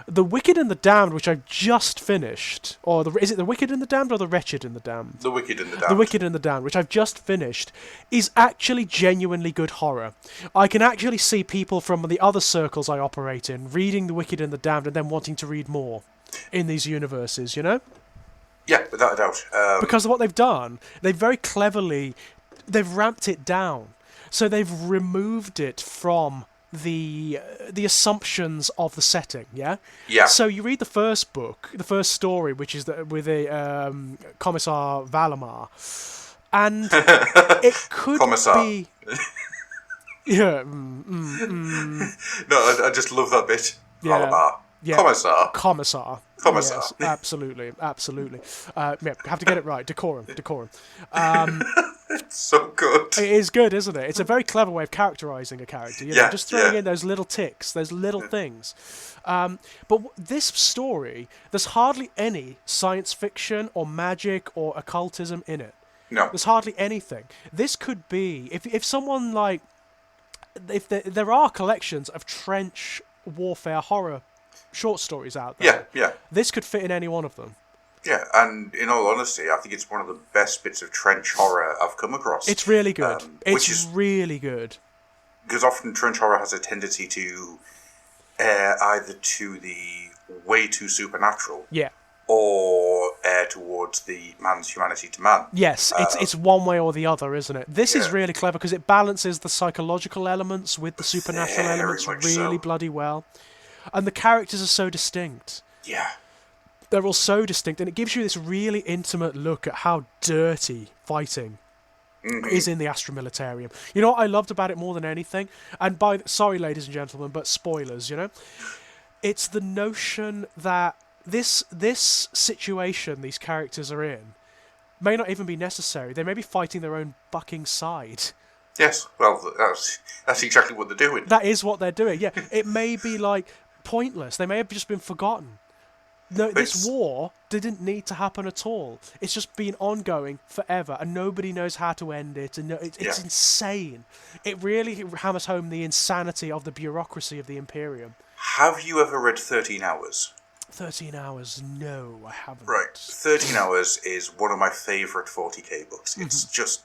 The Wicked and the Damned, which I've just finished, is it The Wicked and the Damned or The Wretched and the Damned? The Wicked and the Damned. The Wicked and the Damned, which I've just finished, is actually genuinely good horror. I can actually see people from the other circles I operate in reading The Wicked and the Damned and then wanting to read more in these universes, you know? Yeah, without a doubt. Because of what they've done, they've very cleverly, they've ramped it down. So they've removed it from the assumptions of the setting. Yeah. Yeah. So you read the first book, the first story, which is with a Commissar Valamar, and it could Commissar. be. Yeah. No, I just love that bit. Yeah. Valamar. Yeah. Commissar. Yes, absolutely. Have to get it right. Decorum. It's so good. It is good, isn't it? It's a very clever way of characterising a character. You know, just throwing in those little ticks, those little things. But this story, there's hardly any science fiction or magic or occultism in it. No. There's hardly anything. This could be, if someone like, if there are collections of trench warfare horror short stories out there. Yeah. This could fit in any one of them. Yeah, and in all honesty, I think it's one of the best bits of trench horror I've come across. It's really good. It's really good. Because often trench horror has a tendency to err either to the way too supernatural, or err towards the man's humanity to man. Yes, it's one way or the other, isn't it? This is really clever because it balances the psychological elements with the supernatural elements really bloody well. And the characters are so distinct. Yeah. They're all so distinct, and it gives you this really intimate look at how dirty fighting is in the Astra Militarium. You know what I loved about it more than anything? And sorry, ladies and gentlemen, but spoilers, you know? It's the notion that this situation these characters are in may not even be necessary. They may be fighting their own bucking side. Yes, well, that's exactly what they're doing. That is what they're doing, yeah. It may be, like, pointless. They may have just been forgotten. No, this war didn't need to happen at all. It's just been ongoing forever, and nobody knows how to end it. And it's insane. It really hammers home the insanity of the bureaucracy of the Imperium. Have you ever read 13 Hours? 13 Hours? No, I haven't. Right. 13 Hours is one of my favourite 40k books. It's just...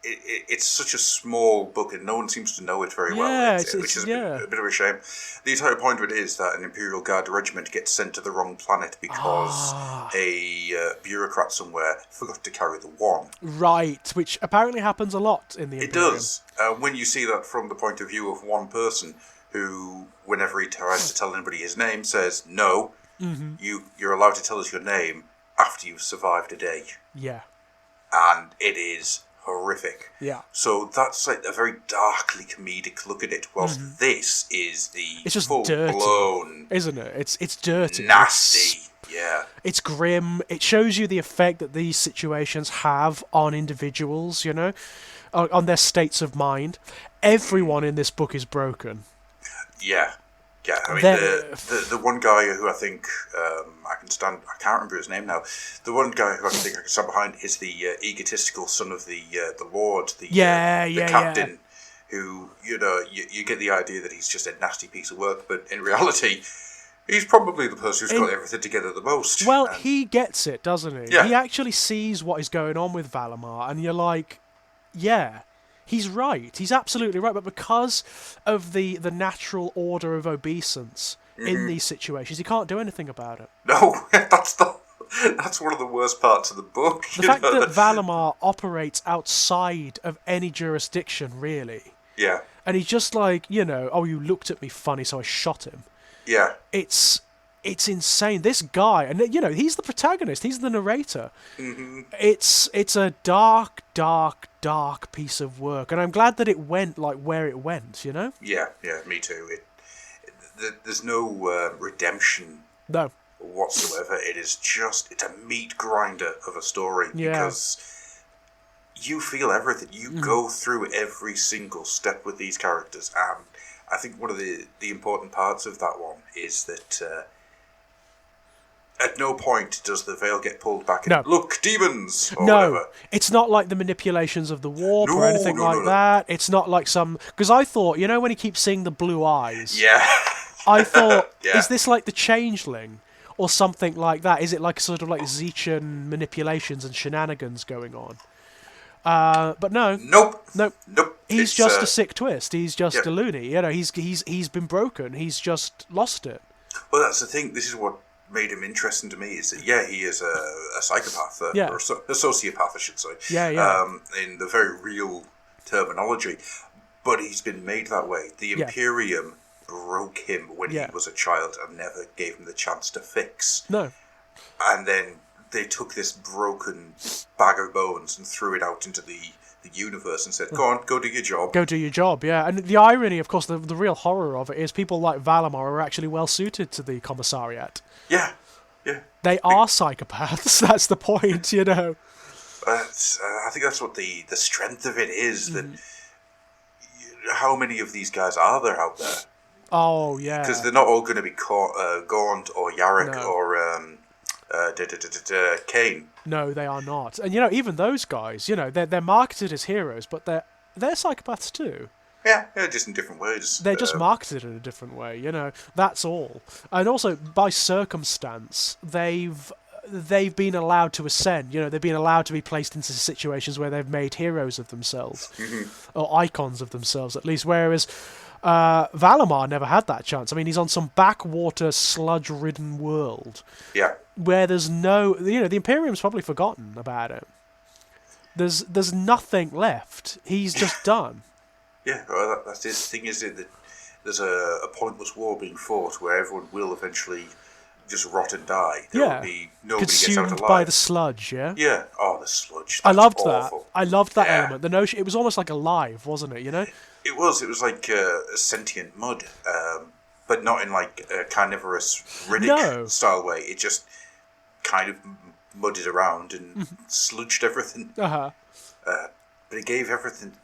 It's such a small book and no one seems to know it very well, which is a bit of a shame. The entire point of it is that an Imperial Guard regiment gets sent to the wrong planet because a bureaucrat somewhere forgot to carry the wand. Right, which apparently happens a lot in the Imperium. It does. When you see that from the point of view of one person who, whenever he tries to tell anybody his name, says, no, you're allowed to tell us your name after you've survived a day. Yeah. And it is... horrific. Yeah. So that's like a very darkly comedic look at it, whilst this is it's just full dirty, blown, isn't it? It's dirty, nasty. It's grim. It shows you the effect that these situations have on individuals. You know, on their states of mind. Everyone in this book is broken. Yeah. I mean, the one guy who I think I can't remember his name now. The one guy who I think I can stand behind is the egotistical son of the Lord, the captain, who, you know, you get the idea that he's just a nasty piece of work, but in reality, he's probably the person who's got everything together the most. Well, he gets it, doesn't he? Yeah. He actually sees what is going on with Valamar, and you're like, yeah. He's right. He's absolutely right. But because of the natural order of obeisance in these situations, he can't do anything about it. No, that's one of the worst parts of the book. The fact that Valamar operates outside of any jurisdiction, really. Yeah. And he's just like, you know, oh, you looked at me funny, so I shot him. Yeah. It's insane. This guy, and you know, he's the protagonist. He's the narrator. It's a dark piece of work, and I'm glad that it went like where it went. You know. Yeah, me too. There's no redemption. No. Whatsoever. It's a meat grinder of a story because you feel everything. You go through every single step with these characters, and I think one of the important parts of that one is that. At no point does the veil get pulled back and look, demons, or whatever. It's not like the manipulations of the warp or anything like that. It's not like some... Because I thought, you know when he keeps seeing the blue eyes? Yeah. I thought, is this like the Changeling? Or something like that? Is it like sort of like Tzeentchian manipulations and shenanigans going on? But no. Nope. He's just a sick twist. He's just a loony. You know, he's been broken. He's just lost it. Well, that's the thing. This is what made him interesting to me is that he is a psychopath or a sociopath, I should say. In the very real terminology, but he's been made that way. The Imperium broke him when he was a child and never gave him the chance to fix. No. And then they took this broken bag of bones and threw it out into the universe and said, go on, go do your job. Go do your job, yeah. And the irony, of course, the real horror of it is people like Valamar are actually well suited to the commissariat. Yeah. They are psychopaths, that's the point, you know. I think that's what the strength of it is, that how many of these guys are there out there? Oh, yeah. Because they're not all going to be Gaunt or Yarrick or Kane. No, they are not. And, you know, even those guys, you know, they're marketed as heroes, but they're psychopaths too. Yeah, just in different ways. They're just marketed in a different way, you know. That's all. And also, by circumstance, they've been allowed to ascend. You know, they've been allowed to be placed into situations where they've made heroes of themselves, or icons of themselves, at least. Whereas Valamar never had that chance. I mean, he's on some backwater, sludge-ridden world. Yeah. Where there's no, you know, the Imperium's probably forgotten about it. There's nothing left. He's just done. Yeah, well, that's it. The thing is that there's a pointless war being fought where everyone will eventually just rot and die. There will be nobody consumed gets out alive. by the sludge. Yeah. Yeah. Oh, the sludge. I loved awful. that. I loved that element. The notion, it was almost like alive, wasn't it? You know. It was. It was like a sentient mud, but not in like a carnivorous Riddick style way. It just kind of mudded around and sludged everything. But it gave everything.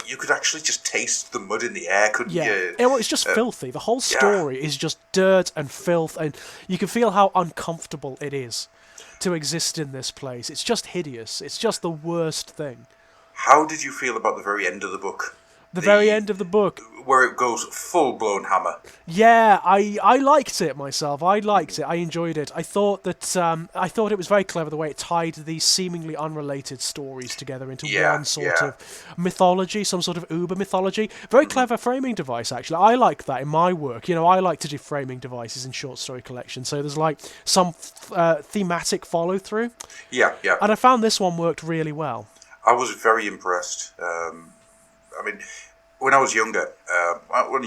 You could actually just taste the mud in the air, couldn't you? It's just filthy. The whole story is just dirt and filth, and you can feel how uncomfortable it is to exist in this place. It's just hideous. It's just the worst thing. How did you feel about the very end of the book? The very end of the book. Where it goes full-blown hammer. Yeah, I liked it myself. I liked it. I enjoyed it. I thought it was very clever the way it tied these seemingly unrelated stories together into one sort of mythology, some sort of uber mythology. Very clever framing device, actually. I like that in my work. You know, I like to do framing devices in short story collections. So there's like some thematic follow-through. Yeah. And I found this one worked really well. I was very impressed. I mean, when I was younger, I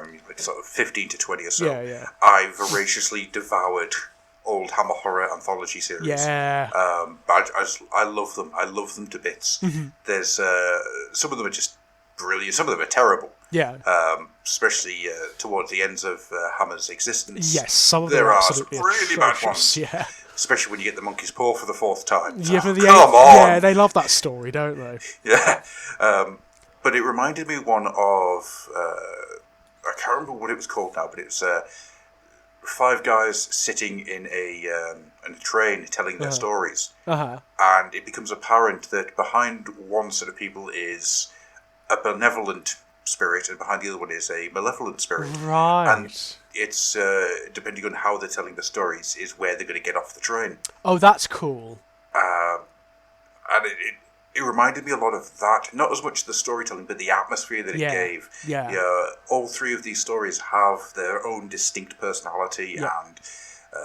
mean, like sort of 15 to 20 or so, I voraciously devoured old Hammer Horror anthology series. Yeah. I love them. I love them to bits. There's some of them are just brilliant. Some of them are terrible. Yeah. Especially towards the ends of Hammer's existence. Yes, some of them there are some really bad atrocious, ones. Yeah. Especially when you get the monkey's paw for the fourth time. Yeah, for the come on. Yeah, they love that story, don't they? Yeah. But it reminded me one of, I can't remember what it was called now, but it was 5 guys sitting in a train telling their stories. And it becomes apparent that behind one set of people is a benevolent spirit and behind the other one is a malevolent spirit. Right. And it's, depending on how they're telling the stories, is where they're going to get off the train. Oh, that's cool. And it reminded me a lot of that. Not as much the storytelling, but the atmosphere that it gave. Yeah. All 3 of these stories have their own distinct personality and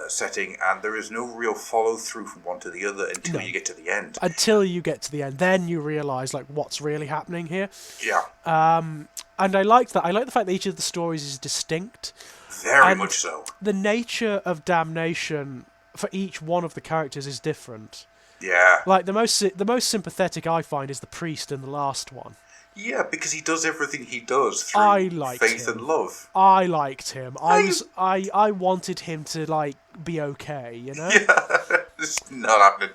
setting, and there is no real follow-through from one to the other until you get to the end. Until you get to the end. Then you realise, like, what's really happening here. Yeah. And I like that. I like the fact that each of the stories is distinct. Very much so. The nature of damnation for each one of the characters is different. Yeah. Like, the most sympathetic I find is the priest in the last one. Yeah, because he does everything he does through faith and love. I liked him. I wanted him to, like, be okay, you know? Yeah, it's not happening.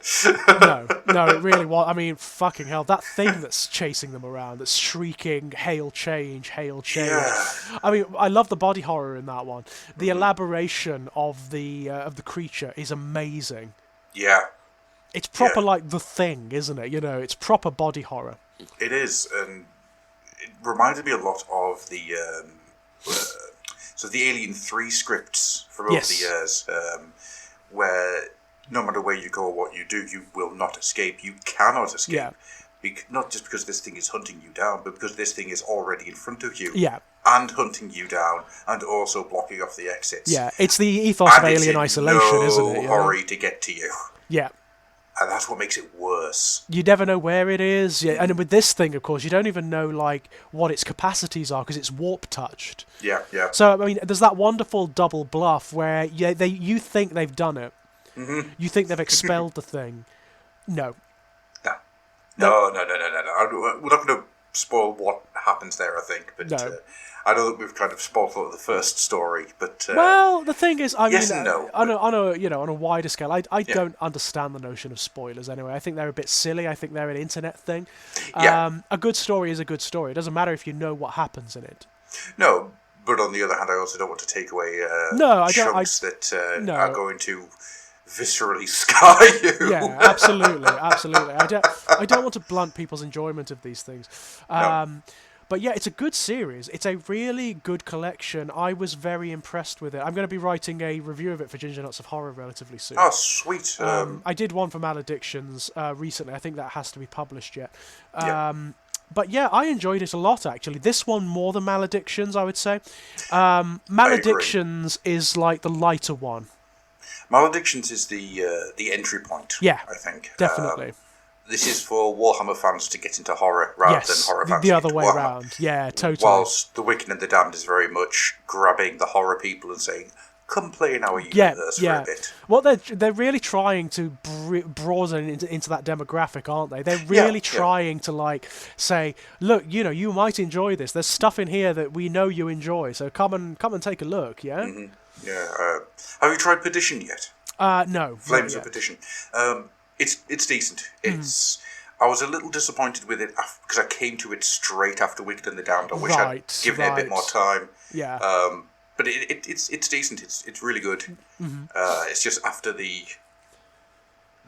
No, it really was. I mean, fucking hell, that thing that's chasing them around, that's shrieking, hail change, hail change. Yeah. I mean, I love the body horror in that one. The elaboration of the creature is amazing. Yeah. It's proper like The Thing, isn't it? You know, it's proper body horror. It is, and it reminded me a lot of the the Alien 3 scripts from over the years, where no matter where you go or what you do, you will not escape. You cannot escape. Yeah. Not just because this thing is hunting you down, but because this thing is already in front of you. Yeah. And hunting you down, and also blocking off the exits. Yeah, it's the ethos of Alien Isolation, isn't it? No hurry to get to you. Yeah. And that's what makes it worse. You never know where it is. Yeah, and with this thing, of course, you don't even know like what its capacities are because it's warp touched. Yeah. So I mean, there's that wonderful double bluff where you think they've done it. Mm-hmm. You think they've expelled the thing. No. No. We're not going to spoil what happens there, I think. But no. I know that we've kind of spoiled the first story, but well, the thing is, I yes mean, and no, on a wider scale, I don't understand the notion of spoilers anyway. I think they're a bit silly. I think they're an internet thing. A good story is a good story. It doesn't matter if you know what happens in it. No, but on the other hand, I also don't want to take away chunks that are going to viscerally scar you. Yeah, absolutely. I don't want to blunt people's enjoyment of these things. No. But yeah, it's a good series. It's a really good collection. I was very impressed with it. I'm going to be writing a review of it for Ginger Nuts of Horror relatively soon. Oh, sweet. I did one for Maledictions recently. I think that has to be published yet. But yeah, I enjoyed it a lot, actually. This one more than Maledictions, I would say. Maledictions is like the lighter one. Maledictions is the entry point, yeah, I think. Definitely. This is for Warhammer fans to get into horror rather than horror fans the to other get way Warhammer. around. Yeah, totally. Whilst The Wicked and the Damned is very much grabbing the horror people and saying, come play in our universe for a bit. Well, they're really trying to broaden into that demographic, aren't they? They're really trying to like say, look, you might enjoy this. There's stuff in here that we know you enjoy, so come and take a look. Yeah. Mm-hmm. Yeah. Have you tried Perdition yet? No. Flames of Perdition. It's decent. I was a little disappointed with it because I came to it straight after Wicked and the Damned. I wish I'd given it a bit more time. Yeah. But it's decent. It's really good. Mm-hmm. It's just after the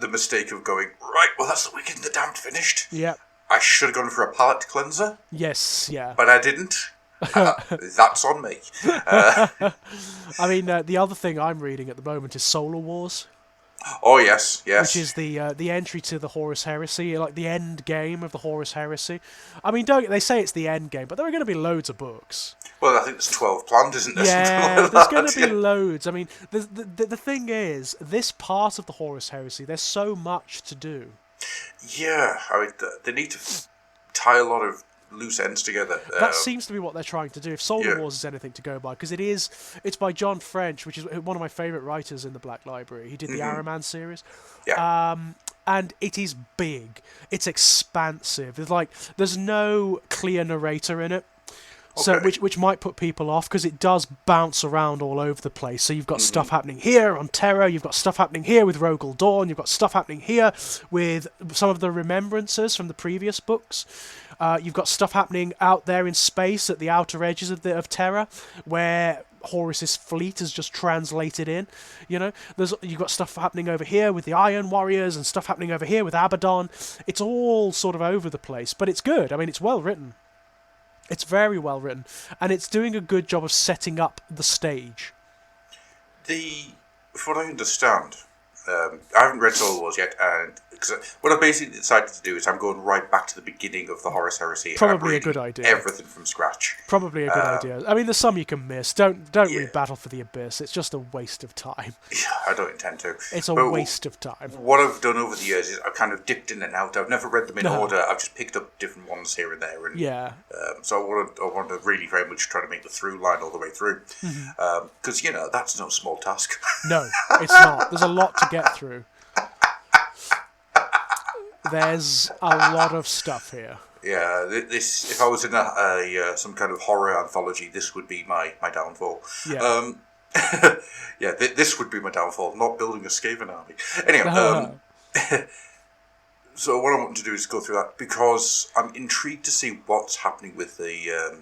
mistake of going, right, well, that's The Wicked and the Damned finished. Yeah. I should have gone for a palate cleanser. Yes, yeah. But I didn't. That's on me. I mean, the other thing I'm reading at the moment is Solar Wars. Oh, yes. Which is the entry to the Horus Heresy, like the end game of the Horus Heresy. I mean, they say it's the end game, but there are going to be loads of books. Well, I think there's 12 planned, isn't there? Yeah, there's going to be loads. I mean, the thing is, this part of the Horus Heresy, there's so much to do. Yeah, I mean, they need to tie a lot of loose ends together. That seems to be what they're trying to do. If Solar Wars is anything to go by, because it's by John French, which is one of my favourite writers in the Black Library. He did the Ahriman series. Yeah. And it is big. It's expansive. There's no clear narrator in it. So which might put people off because it does bounce around all over the place. So you've got stuff happening here on Terra, you've got stuff happening here with Rogel Dawn, you've got stuff happening here with some of the remembrances from the previous books. You've got stuff happening out there in space at the outer edges of Terra, where Horus's fleet is just translated in. You've got stuff happening over here with the Iron Warriors and stuff happening over here with Abaddon. It's all sort of over the place, but it's good. I mean, it's well written. It's very well written, and it's doing a good job of setting up the stage. From what I understand, I haven't read Solar Wars yet, and what I've basically decided to do is I'm going right back to the beginning of the Horus Heresy. Probably a good idea. Everything from scratch. Probably a good idea. I mean, there's some you can miss. Don't read Battle for the Abyss. It's just a waste of time. Yeah, I don't intend to. It's a waste of time. What I've done over the years is I've kind of dipped in and out. I've never read them in order. I've just picked up different ones here and there. And, so I want to really very much try to make the through line all the way through. Because, that's no small task. No, it's not. There's a lot to get through. There's a lot of stuff here. Yeah, this. If I was in a some kind of horror anthology, this would be my downfall. Yeah. This would be my downfall. Not building a Skaven army. Anyway, so what I want to do is go through that because I'm intrigued to see what's happening with the.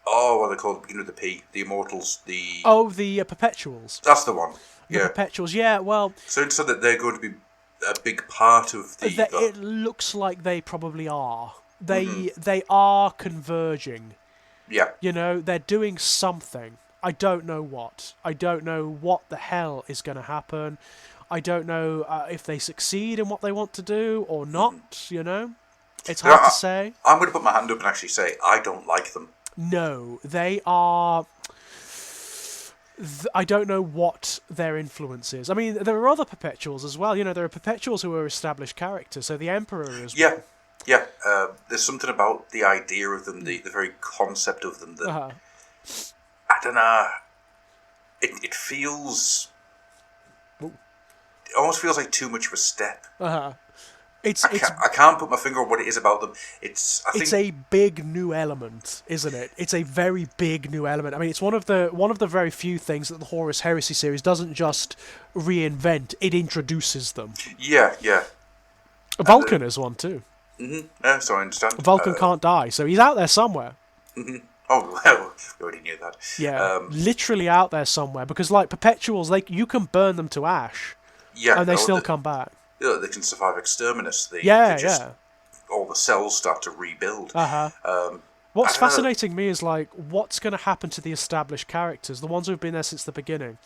What are they called? Beginning with the P. The Immortals. The Perpetuals. That's the one. The Perpetuals. Yeah. Well. So that they're going to be a big part of the. It looks like they probably are. They are converging. Yeah. They're doing something. I don't know what. I don't know what the hell is going to happen. I don't know if they succeed in what they want to do or not. It's hard to say. I'm going to put my hand up and actually say I don't like them. No, they are. I don't know what their influence is. I mean, there are other perpetuals as well. You know, there are perpetuals who are established characters. So the Emperor is yeah, yeah. There's something about the idea of them, the very concept of them that I don't know. It feels. It almost feels like too much of a step. I can't put my finger on what it is about them. It's a big new element, isn't it? It's a very big new element. I mean, it's one of the very few things that the Horus Heresy series doesn't just reinvent; it introduces them. Yeah, yeah. Vulcan is one too. Mm-hmm. Yeah, so I understand. Vulcan can't die, so he's out there somewhere. Mm-hmm. Oh, well, we already knew that. Yeah, literally out there somewhere. Because like perpetuals, you can burn them to ash, and they still come back. Yeah, they can survive exterminus. Yeah. All the cells start to rebuild. What's fascinating me is like what's going to happen to the established characters, the ones who've been there since the beginning.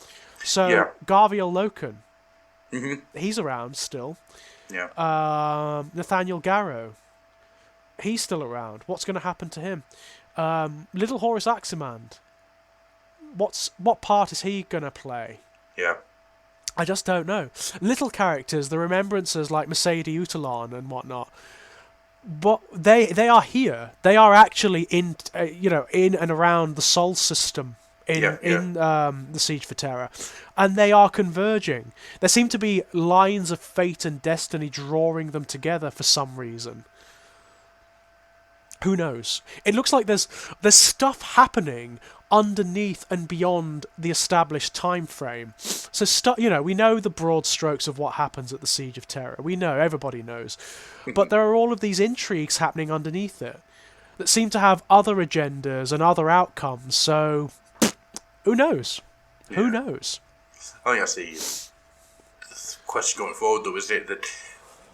So Garviel Loken, he's around still. Yeah. Nathaniel Garrow, he's still around. What's going to happen to him? Little Horus Aximand, what part is he going to play? Yeah. I just don't know. Little characters, the remembrances like Mercedes Utalon and whatnot, but they are here. They are actually in and around the Sol system in the Siege for Terra, and they are converging. There seem to be lines of fate and destiny drawing them together for some reason. Who knows? It looks like there's stuff happening underneath and beyond the established time frame. So we know the broad strokes of what happens at the Siege of Terra. We know, everybody knows. But there are all of these intrigues happening underneath it that seem to have other agendas and other outcomes. So who knows? Yeah. Who knows? Oh yes, the question going forward though is that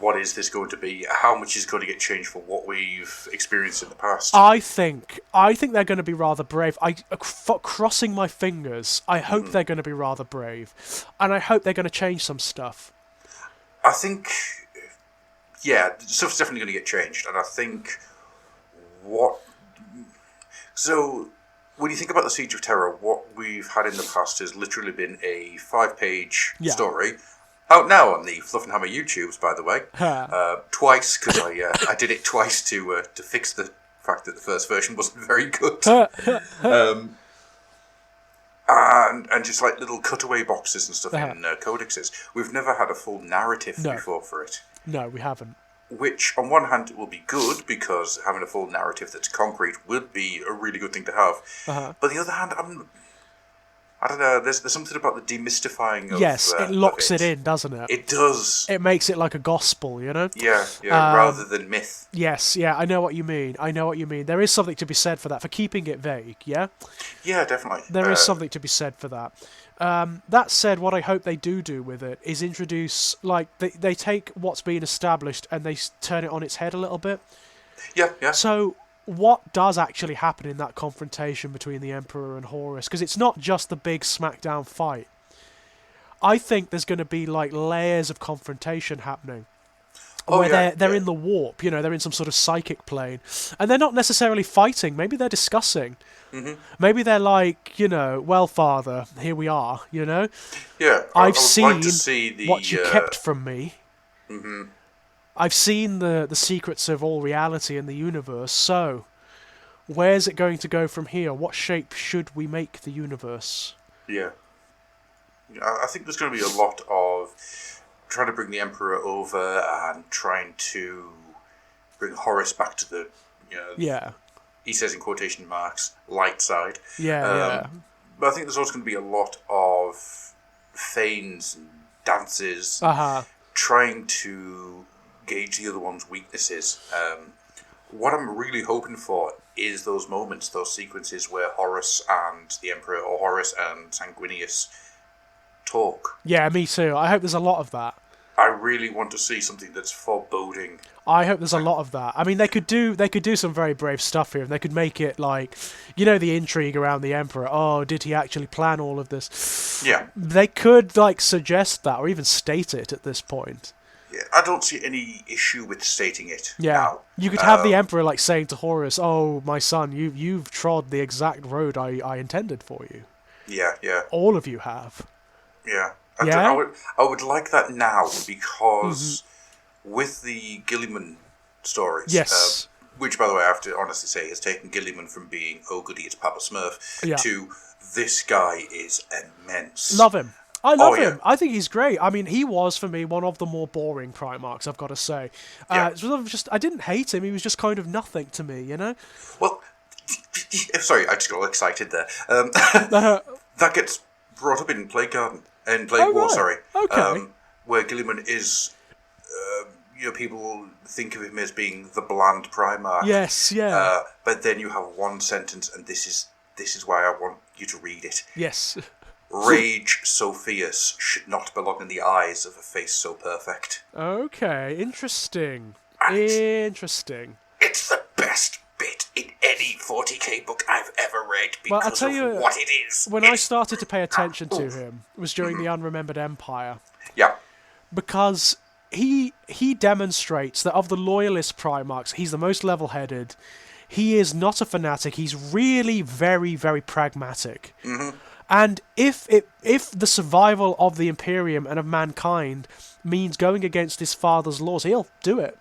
what is this going to be? How much is going to get changed for what we've experienced in the past? I think they're going to be rather brave. Crossing my fingers, I hope they're going to be rather brave, and I hope they're going to change some stuff. I think, stuff's definitely going to get changed, and I think So, when you think about the Siege of Terra, what we've had in the past has literally been a 5-page story. Out now on the Fluffenhammer YouTubes, by the way, twice, because I did it twice to fix the fact that the first version wasn't very good, and just like little cutaway boxes and stuff in codexes. We've never had a full narrative before for it. No, we haven't. Which, on one hand, will be good because having a full narrative that's concrete would be a really good thing to have. But on the other hand, I don't know, there's something about the demystifying of it locks it in, doesn't it? It does. It makes it like a gospel, you know? Yeah, rather than myth. Yes, I know what you mean. There is something to be said for that, for keeping it vague, yeah? Yeah, definitely. There is something to be said for that. That said, what I hope they do with it is introduce, like, they take what's been established and they turn it on its head a little bit. Yeah. So what does actually happen in that confrontation between the Emperor and Horus? Because it's not just the big smackdown fight. I think there's going to be like layers of confrontation happening. They're in the warp, they're in some sort of psychic plane. And they're not necessarily fighting, maybe they're discussing. Maybe they're like, well, Father, here we are, Yeah, I've seen like to see what you kept from me. I've seen the secrets of all reality in the universe, so where's it going to go from here? What shape should we make the universe? Yeah. I think there's going to be a lot of trying to bring the Emperor over and trying to bring Horus back to the, he says in quotation marks, light side. Yeah. But I think there's also going to be a lot of feigns and dances trying to gauge the other one's weaknesses. What I'm really hoping for is those moments, those sequences where Horus and the Emperor, or Horus and Sanguinius talk. Yeah, me too. I hope there's a lot of that. I really want to see something that's foreboding. I hope there's a lot of that. I mean, they could do some very brave stuff here, and they could make it like, the intrigue around the Emperor. Oh, did he actually plan all of this? Yeah. They could like suggest that, or even state it at this point. Yeah, I don't see any issue with stating it. Yeah, now. You could have the Emperor like saying to Horus, "Oh, my son, you've trod the exact road I intended for you." Yeah, yeah. All of you have. Yeah. Yeah? I would like that now, because with the Gilliman stories, Yes. which, by the way, I have to honestly say, has taken Gilliman from being, oh goody, it's Papa Smurf, to this guy is immense. Love him. I love him. Yeah. I think he's great. I mean, he was, for me, one of the more boring Primarchs, I've got to say. I didn't hate him. He was just kind of nothing to me, you know? Well, sorry, I just got all excited there. That gets brought up in Plague War, right. sorry. Okay. Where Gilliman is, people think of him as being the bland Primarch. Yes, yeah. But then you have one sentence, and this is why I want you to read it. Yes. Rage so fierce should not belong in the eyes of a face so perfect. Okay, interesting. And interesting. It's the best bit in any 40k book I've ever read because I'll tell you, of what it is. When I started to pay attention to him, it was during the Unremembered Empire. Yeah. Because he demonstrates that of the loyalist Primarchs, he's the most level-headed. He is not a fanatic. He's really very, very pragmatic. Mm-hmm. And if the survival of the Imperium and of mankind means going against his father's laws, he'll do it.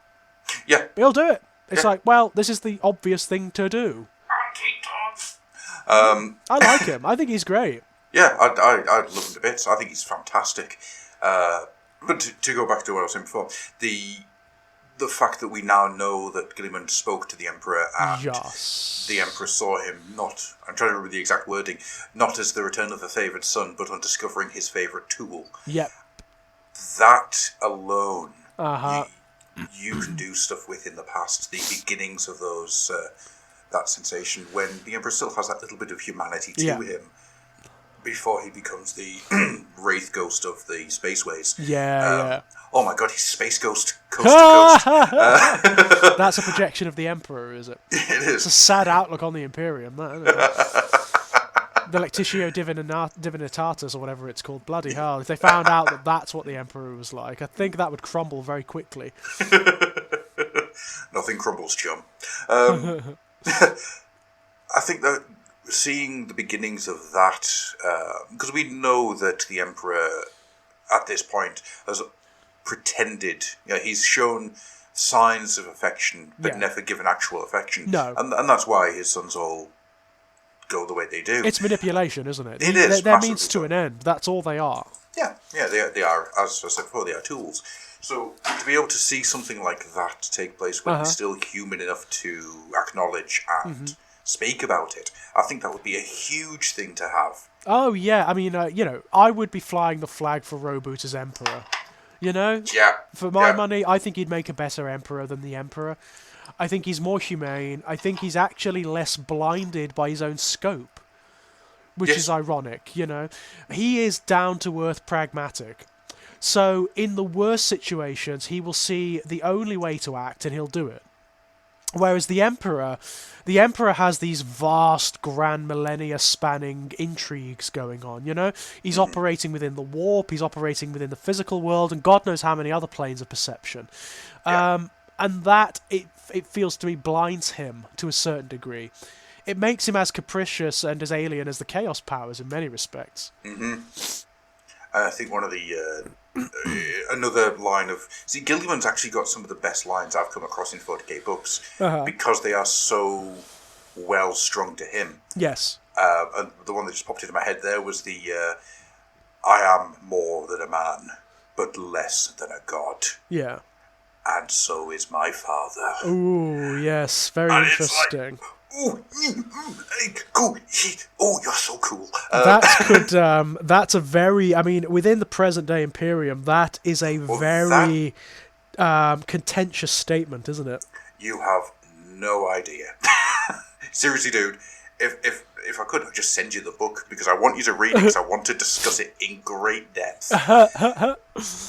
Yeah. He'll do it. It's like, well, this is the obvious thing to do. I like him. I think he's great. Yeah, I love him to bits. I think he's fantastic. But to go back to what I was saying before, the fact that we now know that Gilliman spoke to the Emperor and the Emperor saw him not, I'm trying to remember the exact wording, not as the return of the favoured son, but on discovering his favourite tool. Yep. That alone, you can do stuff with in the past. The beginnings of those, that sensation when the Emperor still has that little bit of humanity to him before he becomes the wraith ghost of the spaceways. Yeah. Oh my god, he's Space Ghost, coast to coast. That's a projection of the Emperor, is it? It is. It's a sad outlook on the Imperium, that, isn't it? The Lectitio Divinitatis, or whatever it's called. Bloody hell. If they found out that that's what the Emperor was like, I think that would crumble very quickly. Nothing crumbles, chum. I think that seeing the beginnings of that, because we know that the Emperor, at this point, has pretended, he's shown signs of affection, but never given actual affection. No. And that's why his sons all go the way they do. It's manipulation, isn't it? It is. They're means to an end. That's all they are. Yeah, they are, as I said before, they are tools. So to be able to see something like that take place when he's still human enough to acknowledge and speak about it, I think that would be a huge thing to have. Oh, yeah. I mean, I would be flying the flag for Roboot as Emperor. Yeah. For my money, I think he'd make a better Emperor than the Emperor. I think he's more humane. I think he's actually less blinded by his own scope, which is ironic, He is down-to-earth pragmatic. So, in the worst situations, he will see the only way to act, and he'll do it. Whereas the Emperor has these vast, grand, millennia-spanning intrigues going on, He's operating within the warp, he's operating within the physical world, and God knows how many other planes of perception. And that, it feels to me, blinds him to a certain degree. It makes him as capricious and as alien as the Chaos Powers in many respects. Mm-hmm. I think one of the... another line of... See, Gilliman's actually got some of the best lines I've come across in 40k books because they are so well strung to him. Yes. And the one that just popped into my head there was the I am more than a man, but less than a god. Yeah. And so is my father. Ooh, yes. Very interesting. Cool. Oh, you're so cool. That's a very, within the present day Imperium, that is a very contentious statement, isn't it? You have no idea. Seriously, dude, if I could, I'd just send you the book because I want you to read it because I want to discuss it in great depth.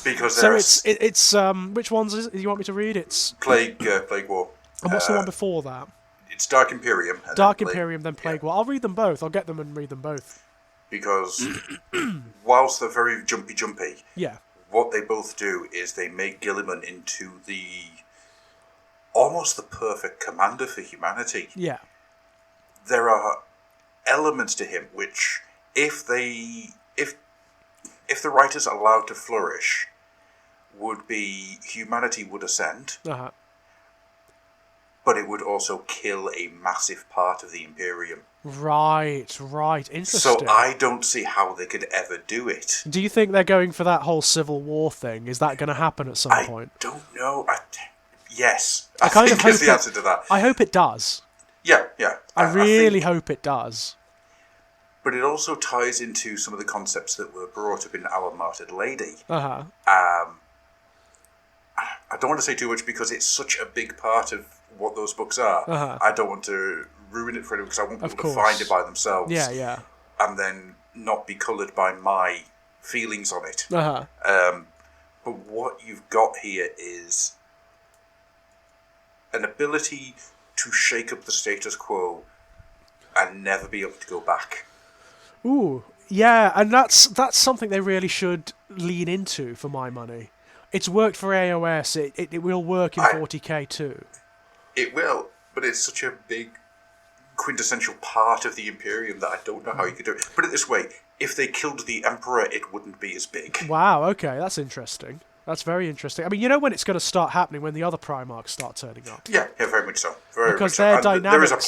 Because it's which ones is it you want me to read? It's Plague War. And what's the one before that? It's Dark Imperium. Dark Imperium, then Plague War. I'll read them both. I'll get them and read them both. Because whilst they're very jumpy, what they both do is they make Gilliman into almost the perfect commander for humanity. Yeah. There are elements to him which, if the writers are allowed to flourish, would be humanity would ascend, but it would also kill a massive part of the Imperium. Right, interesting. So I don't see how they could ever do it. Do you think they're going for that whole Civil War thing? Is that going to happen at some point? I don't know. Yes. I think is the answer to that. I hope it does. Yeah. I really hope it does. But it also ties into some of the concepts that were brought up in Our Martyred Lady. I don't want to say too much because it's such a big part of what those books are. I don't want to ruin it for anyone because I want people to find it by themselves. Yeah. And then not be coloured by my feelings on it. But what you've got here is an ability to shake up the status quo and never be able to go back. Ooh, yeah, and that's something they really should lean into for my money. It's worked for AOS, it will work in 40k too. It will, but it's such a big, quintessential part of the Imperium that I don't know how you could do it. Put it this way, if they killed the Emperor, it wouldn't be as big. Wow, okay, that's interesting. That's very interesting. I mean, you know when it's going to start happening, when the other Primarchs start turning up? Yeah, very much so. Because their dynamics... There is a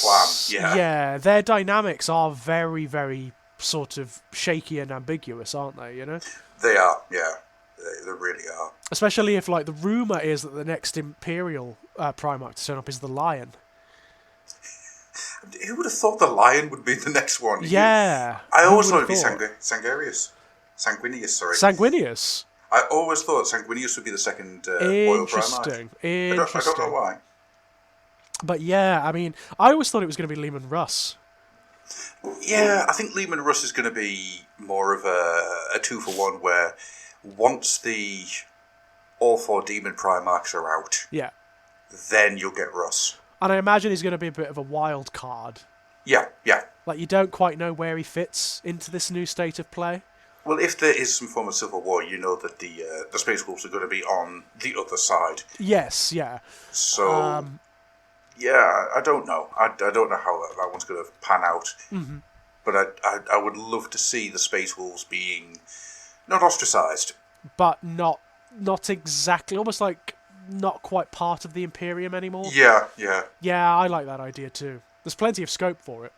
plan, Yeah, their dynamics are very, very sort of shaky and ambiguous, aren't they, you know? They are, yeah. They really are. Especially if, like, the rumour is that the next Imperial Primarch to turn up is the Lion. Who would have thought the Lion would be the next one? Yeah. I always thought it would be Sanguinius. Sanguinius? I always thought Sanguinius would be the second Royal Primarch. Interesting. I don't know why. But yeah, I mean, I always thought it was going to be Leman Russ. Yeah, I think Leman Russ is going to be more of a 2-for-1 where once all 4 Demon Primarchs are out, then you'll get Russ. And I imagine he's going to be a bit of a wild card. Yeah. Like, you don't quite know where he fits into this new state of play. Well, if there is some form of civil war, you know that the Space Wolves are going to be on the other side. Yes, yeah. So, I don't know. I don't know how that one's going to pan out. Mm-hmm. But I would love to see the Space Wolves being not ostracised, but not exactly, almost like not quite part of the Imperium anymore. Yeah. Yeah, I like that idea too. There's plenty of scope for it.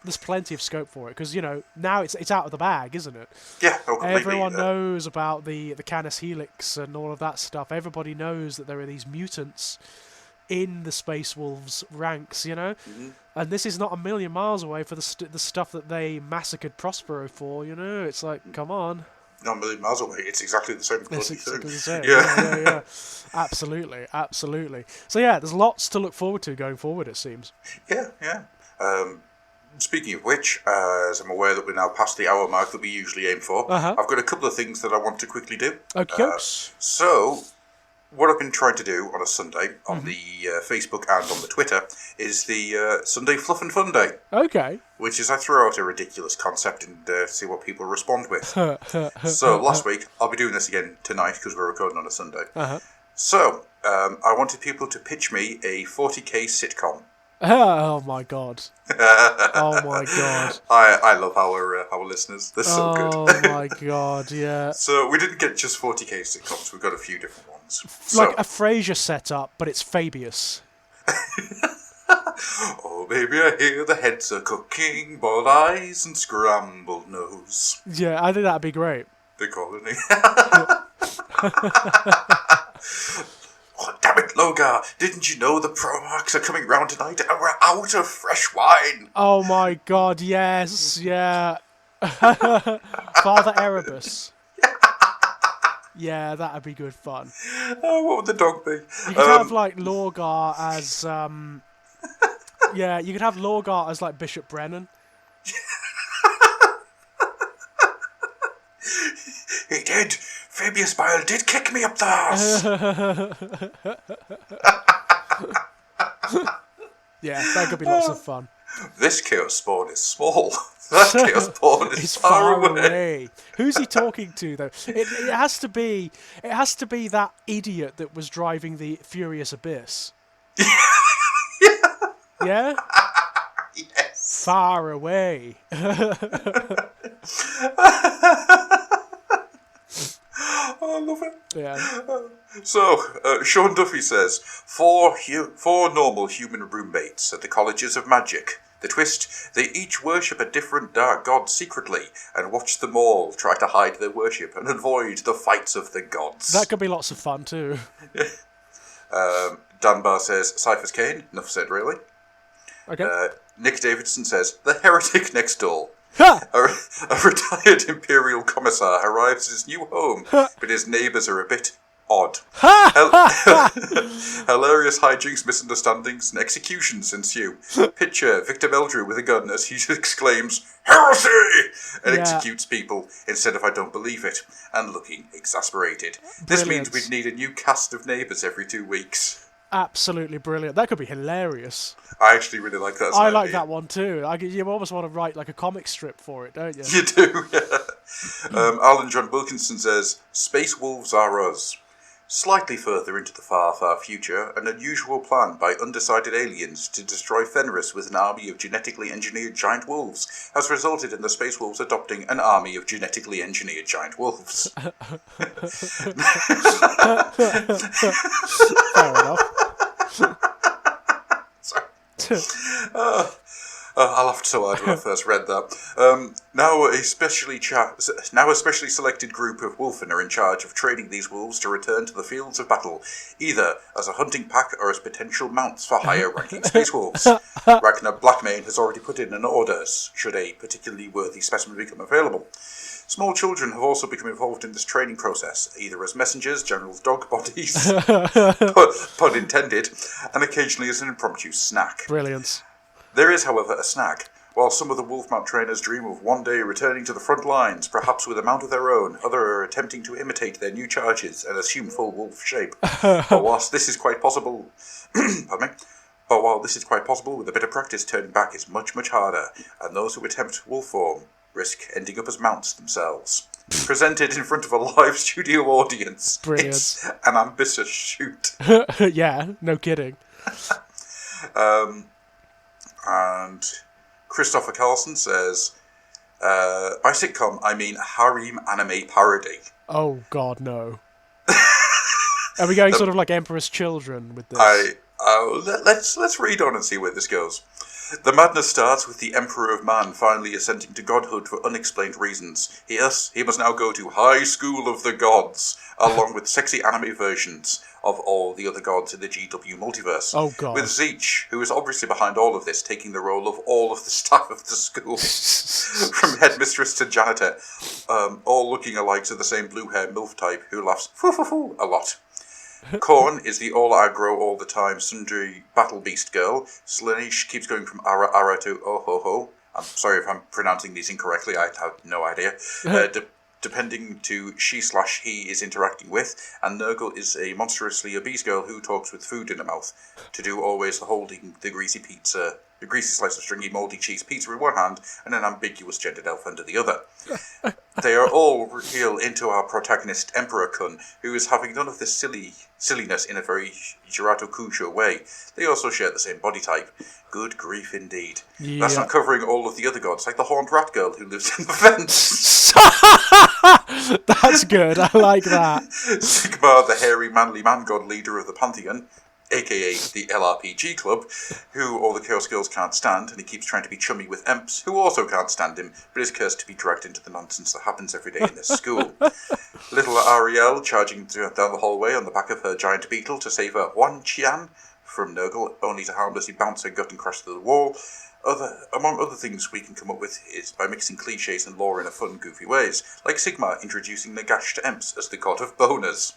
Because, you know, now it's out of the bag, isn't it? Yeah, completely. Everyone knows about the Canis Helix and all of that stuff. Everybody knows that there are these mutants in the Space Wolves ranks, you know? Mm-hmm. And this is not a million miles away for the stuff that they massacred Prospero for, you know? It's like, come on. Not a million miles away. It's exactly the same. It's exactly the same. Yeah. Absolutely. So yeah, there's lots to look forward to going forward, it seems. Yeah. Speaking of which, as I'm aware that we're now past the hour mark that we usually aim for, I've got a couple of things that I want to quickly do. Okay. So, what I've been trying to do on a Sunday, on the Facebook and on the Twitter, is the Sunday Fluff and Fun Day. Okay. Which is I throw out a ridiculous concept and see what people respond with. So, last week, I'll be doing this again tonight because we're recording on a Sunday. So, I wanted people to pitch me a 40k sitcom. Oh my god! Oh my god! I love our listeners. They're so good. Oh my god! Yeah. So we didn't get just 40k sitcoms. We've got a few different ones. Like a Frasier setup, but it's Fabius. Oh baby, I hear the heads are cooking, boiled eyes and scrambled nose. Yeah, I think that'd be great. They call it. Oh, damn it, Logar! Didn't you know the Primarchs are coming round tonight and we're out of fresh wine? Oh my god, yes, yeah. Father Erebus. Yeah, that'd be good fun. Oh, what would the dog be? You could have, like, Lorgar as, yeah, you could have Lorgar as, like, Bishop Brennan. He did! Fabius Bile did kick me up the arse! Yeah, that could be lots of fun. This Chaos Spawn is small. That Chaos Spawn is far away. Who's he talking to, though? It has to be that idiot that was driving the Furious Abyss. Yeah? Yeah? Yes. far away. I love it. Yeah. So, Sean Duffy says, four normal human roommates at the Colleges of Magic. The twist, they each worship a different dark god secretly, and watch them all try to hide their worship and avoid the fights of the gods. That could be lots of fun too. Dunbar says, Cypher's Kane. Enough said, really. Okay. Nick Davidson says, the heretic next door. Ha! A retired Imperial commissar arrives at his new home, but his neighbours are a bit odd. Hilarious hijinks, misunderstandings, and executions ensue. Picture Victor Meldrew with a gun as he exclaims, heresy! And executes people instead of I don't believe it, and looking exasperated. This means we'd need a new cast of neighbours every 2 weeks. Absolutely brilliant. That could be hilarious. I actually really like that. I like that one too. You almost want to write like a comic strip for it, don't you? You do, yeah. Alan John Wilkinson says, Space Wolves are us. Slightly further into the far, far future, an unusual plan by undecided aliens to destroy Fenris with an army of genetically engineered giant wolves has resulted in the Space Wolves adopting an army of genetically engineered giant wolves. Fair enough. Sorry. I laughed so hard when I first read that. Now a specially selected group of wolfen are in charge of training these wolves to return to the fields of battle, either as a hunting pack or as potential mounts for higher-ranking space wolves. Ragnar Blackmane has already put in an order, should a particularly worthy specimen become available. Small children have also become involved in this training process, either as messengers, general dog bodies, pun intended, and occasionally as an impromptu snack. Brilliant. There is, however, a snag. While some of the wolf mount trainers dream of one day returning to the front lines, perhaps with a mount of their own, others are attempting to imitate their new charges and assume full wolf shape. But whilst this is quite possible, with a bit of practice, turning back is much, much harder, and those who attempt wolf form risk ending up as mounts themselves. Presented in front of a live studio audience. Brilliant. It's an ambitious shoot. Yeah, no kidding. And Christopher Carlson says, by sitcom, I mean harem anime parody. Oh, God, no. Are we going sort of like Emperor's Children with this? Let's read on and see where this goes. The madness starts with the Emperor of Man finally ascending to godhood for unexplained reasons. He must now go to High School of the Gods, along with sexy anime versions of all the other gods in the GW multiverse. Oh, God. With Tzeentch, who is obviously behind all of this, taking the role of all of the staff of the school. From headmistress to janitor, all looking alike to the same blue-haired MILF type who laughs foo-foo-foo a lot. Korn is the all-aggro, all-the-time sundry battle beast girl. Slaanesh keeps going from ara-ara to oh-ho-ho. I'm sorry if I'm pronouncing these incorrectly, I have no idea. Depending to she/he is interacting with, and Nurgle is a monstrously obese girl who talks with food in her mouth, to do always the holding the greasy slice of stringy mouldy cheese pizza in one hand, and an ambiguous gendered elf under the other. They are all real into our protagonist, Emperor Kun, who is having none of this silliness in a very Jirato Kujo way. They also share the same body type. Good grief indeed. Yeah. That's not covering all of the other gods, like the horned rat girl who lives in the fence. That's good, I like that. Sigmar, the hairy manly man god leader of the Pantheon, aka the LRPG club, who all the Chaos Girls can't stand, and he keeps trying to be chummy with Emps, who also can't stand him, but is cursed to be dragged into the nonsense that happens every day in this school. Little Ariel charging down the hallway on the back of her giant beetle to save her Tzeentchian from Nurgle, only to harmlessly bounce her gut and crash through the wall. Among other things we can come up with is by mixing cliches and lore in a fun, goofy ways, like Sigmar introducing Nagash to Emps as the god of boners.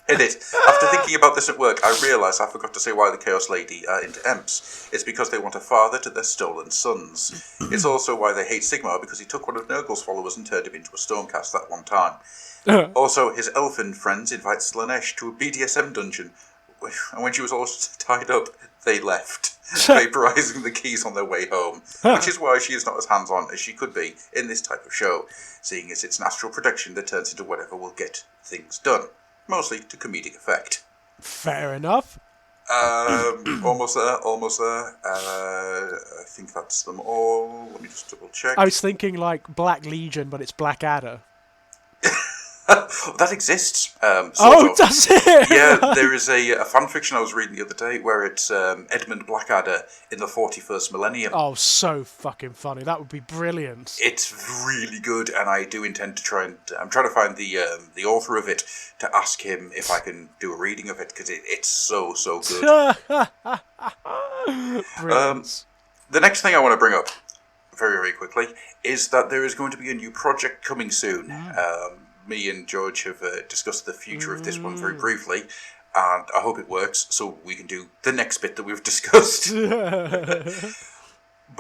Edit. After thinking about this at work, I realised I forgot to say why the Chaos Lady are into Emps. It's because they want a father to their stolen sons. It's also why they hate Sigmar, because he took one of Nurgle's followers and turned him into a Stormcast that one time. Also, his elfin friends invite Slaanesh to a BDSM dungeon, and when she was all tied up, they left, vaporising the keys on their way home, which is why she is not as hands-on as she could be in this type of show, seeing as it's natural production that turns into whatever will get things done, mostly to comedic effect. Fair enough. Almost there. I think that's them all. Let me just double check. I was thinking like Black Legion, but it's Blackadder. That exists. Sort of. Does it? Yeah, there is a fan fiction I was reading the other day where it's Edmund Blackadder in the 41st millennium. Oh, so fucking funny. That would be brilliant. It's really good, and I do intend to try and... I'm trying to find the author of it to ask him if I can do a reading of it, because it's so good. Brilliant. The next thing I want to bring up, very, very quickly, is that there is going to be a new project coming soon. Me and George have discussed the future of this one very briefly, and I hope it works so we can do the next bit that we've discussed. But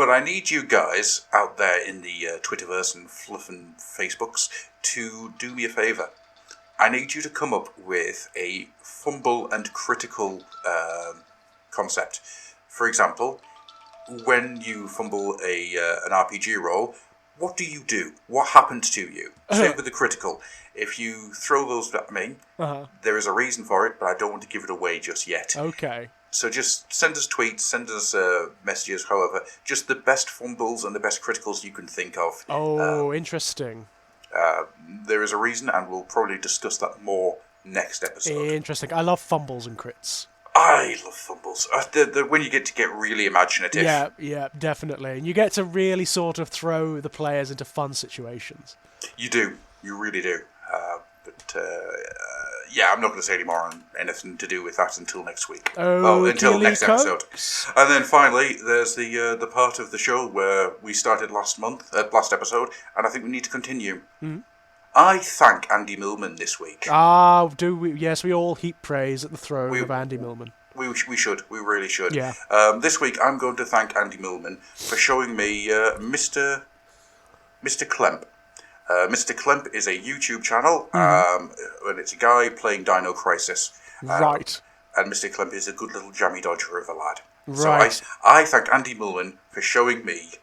I need you guys out there in the Twitterverse and Fluff and Facebooks to do me a favour. I need you to come up with a fumble and critical concept. For example, when you fumble an RPG roll, what do you do? What happens to you? Same with the critical. If you throw those at me, there is a reason for it, but I don't want to give it away just yet. Okay. So just send us tweets, send us messages, however. Just the best fumbles and the best criticals you can think of. Oh, interesting. There is a reason, and we'll probably discuss that more next episode. Interesting. I love fumbles and crits. I love fumbles. When you get to get really imaginative. Yeah, definitely. And you get to really sort of throw the players into fun situations. You do. You really do. Yeah, I'm not going to say any more on anything to do with that until next week. Until next episode. And then finally, there's the part of the show where we started last episode, and I think we need to continue. Mm-hmm. I thank Andy Millman this week. Do we? Yes, we all heap praise at the throne of Andy Millman. We should. We really should. Yeah. This week, I'm going to thank Andy Millman for showing me Mr. Klemp. Mr. Klemp is a YouTube channel, and it's a guy playing Dino Crisis. Right. And Mr. Klemp is a good little jammy dodger of a lad. Right. So I thank Andy Millman for showing me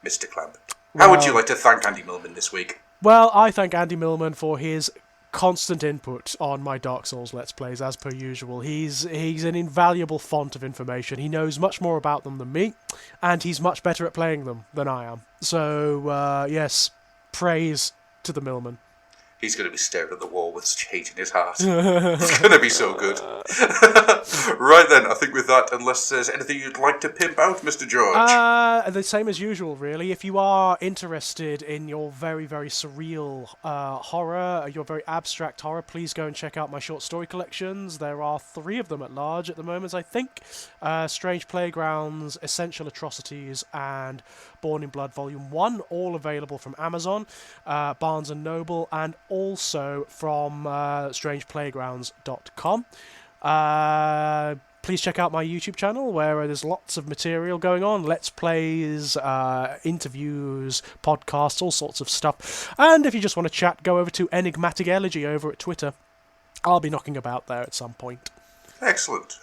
Mr. Klemp. How would you like to thank Andy Millman this week? Well, I thank Andy Millman for his constant input on my Dark Souls Let's Plays, as per usual. He's an invaluable font of information. He knows much more about them than me, and he's much better at playing them than I am. So, yes, praise to the Millman. He's going to be staring at the wall with such hate in his heart. It's going to be so good. Right then, I think with that, unless there's anything you'd like to pimp out, Mr. George. The same as usual, really. If you are interested in your very, very surreal horror, your very abstract horror, please go and check out my short story collections. There are 3 of them at large at the moment, I think. Strange Playgrounds, Essential Atrocities, and Born in Blood Volume 1, all available from Amazon, Barnes & Noble, and also from strangeplaygrounds.com. Please check out my YouTube channel where there's lots of material going on. Let's plays, interviews, podcasts, all sorts of stuff. And if you just want to chat, go over to Enigmatic Elegy over at Twitter. I'll be knocking about there at some point. Excellent.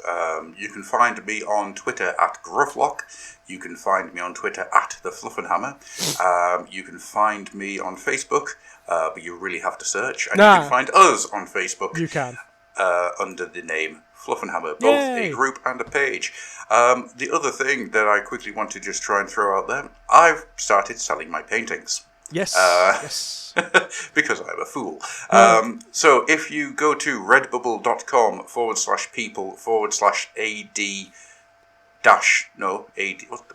You can find me on Twitter at Grufflock. You can find me on Twitter at the Fluffenhammer. You can find me on Facebook, but you really have to search. And you can find us on Facebook. You can. Under the name Fluffenhammer, both a group and a page. The other thing that I quickly want to just try and throw out there, I've started selling my paintings. Yes. Yes. Because I'm a fool. So if you go to redbubble.com/people/AD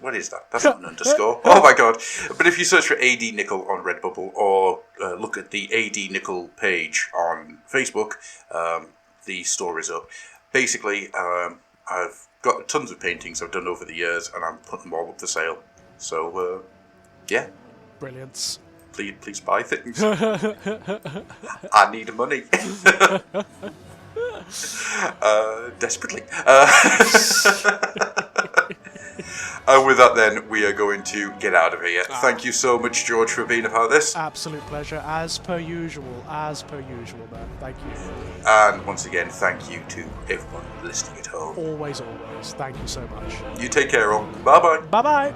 what is that? That's not an underscore. Oh my god. But if you search for AD Nickel on Redbubble or look at the AD Nickel page on Facebook, the store is up. Basically, I've got tons of paintings I've done over the years and I'm putting them all up for sale. So, yeah. Brilliant. Please buy things. I need money. Desperately. And with that then, we are going to get out of here. Thank you so much, George, for being a part of this. Absolute pleasure, as per usual, man. Thank you. And once again, thank you to everyone listening at home. Always. Thank you so much. You take care, all. Bye-bye. Bye-bye.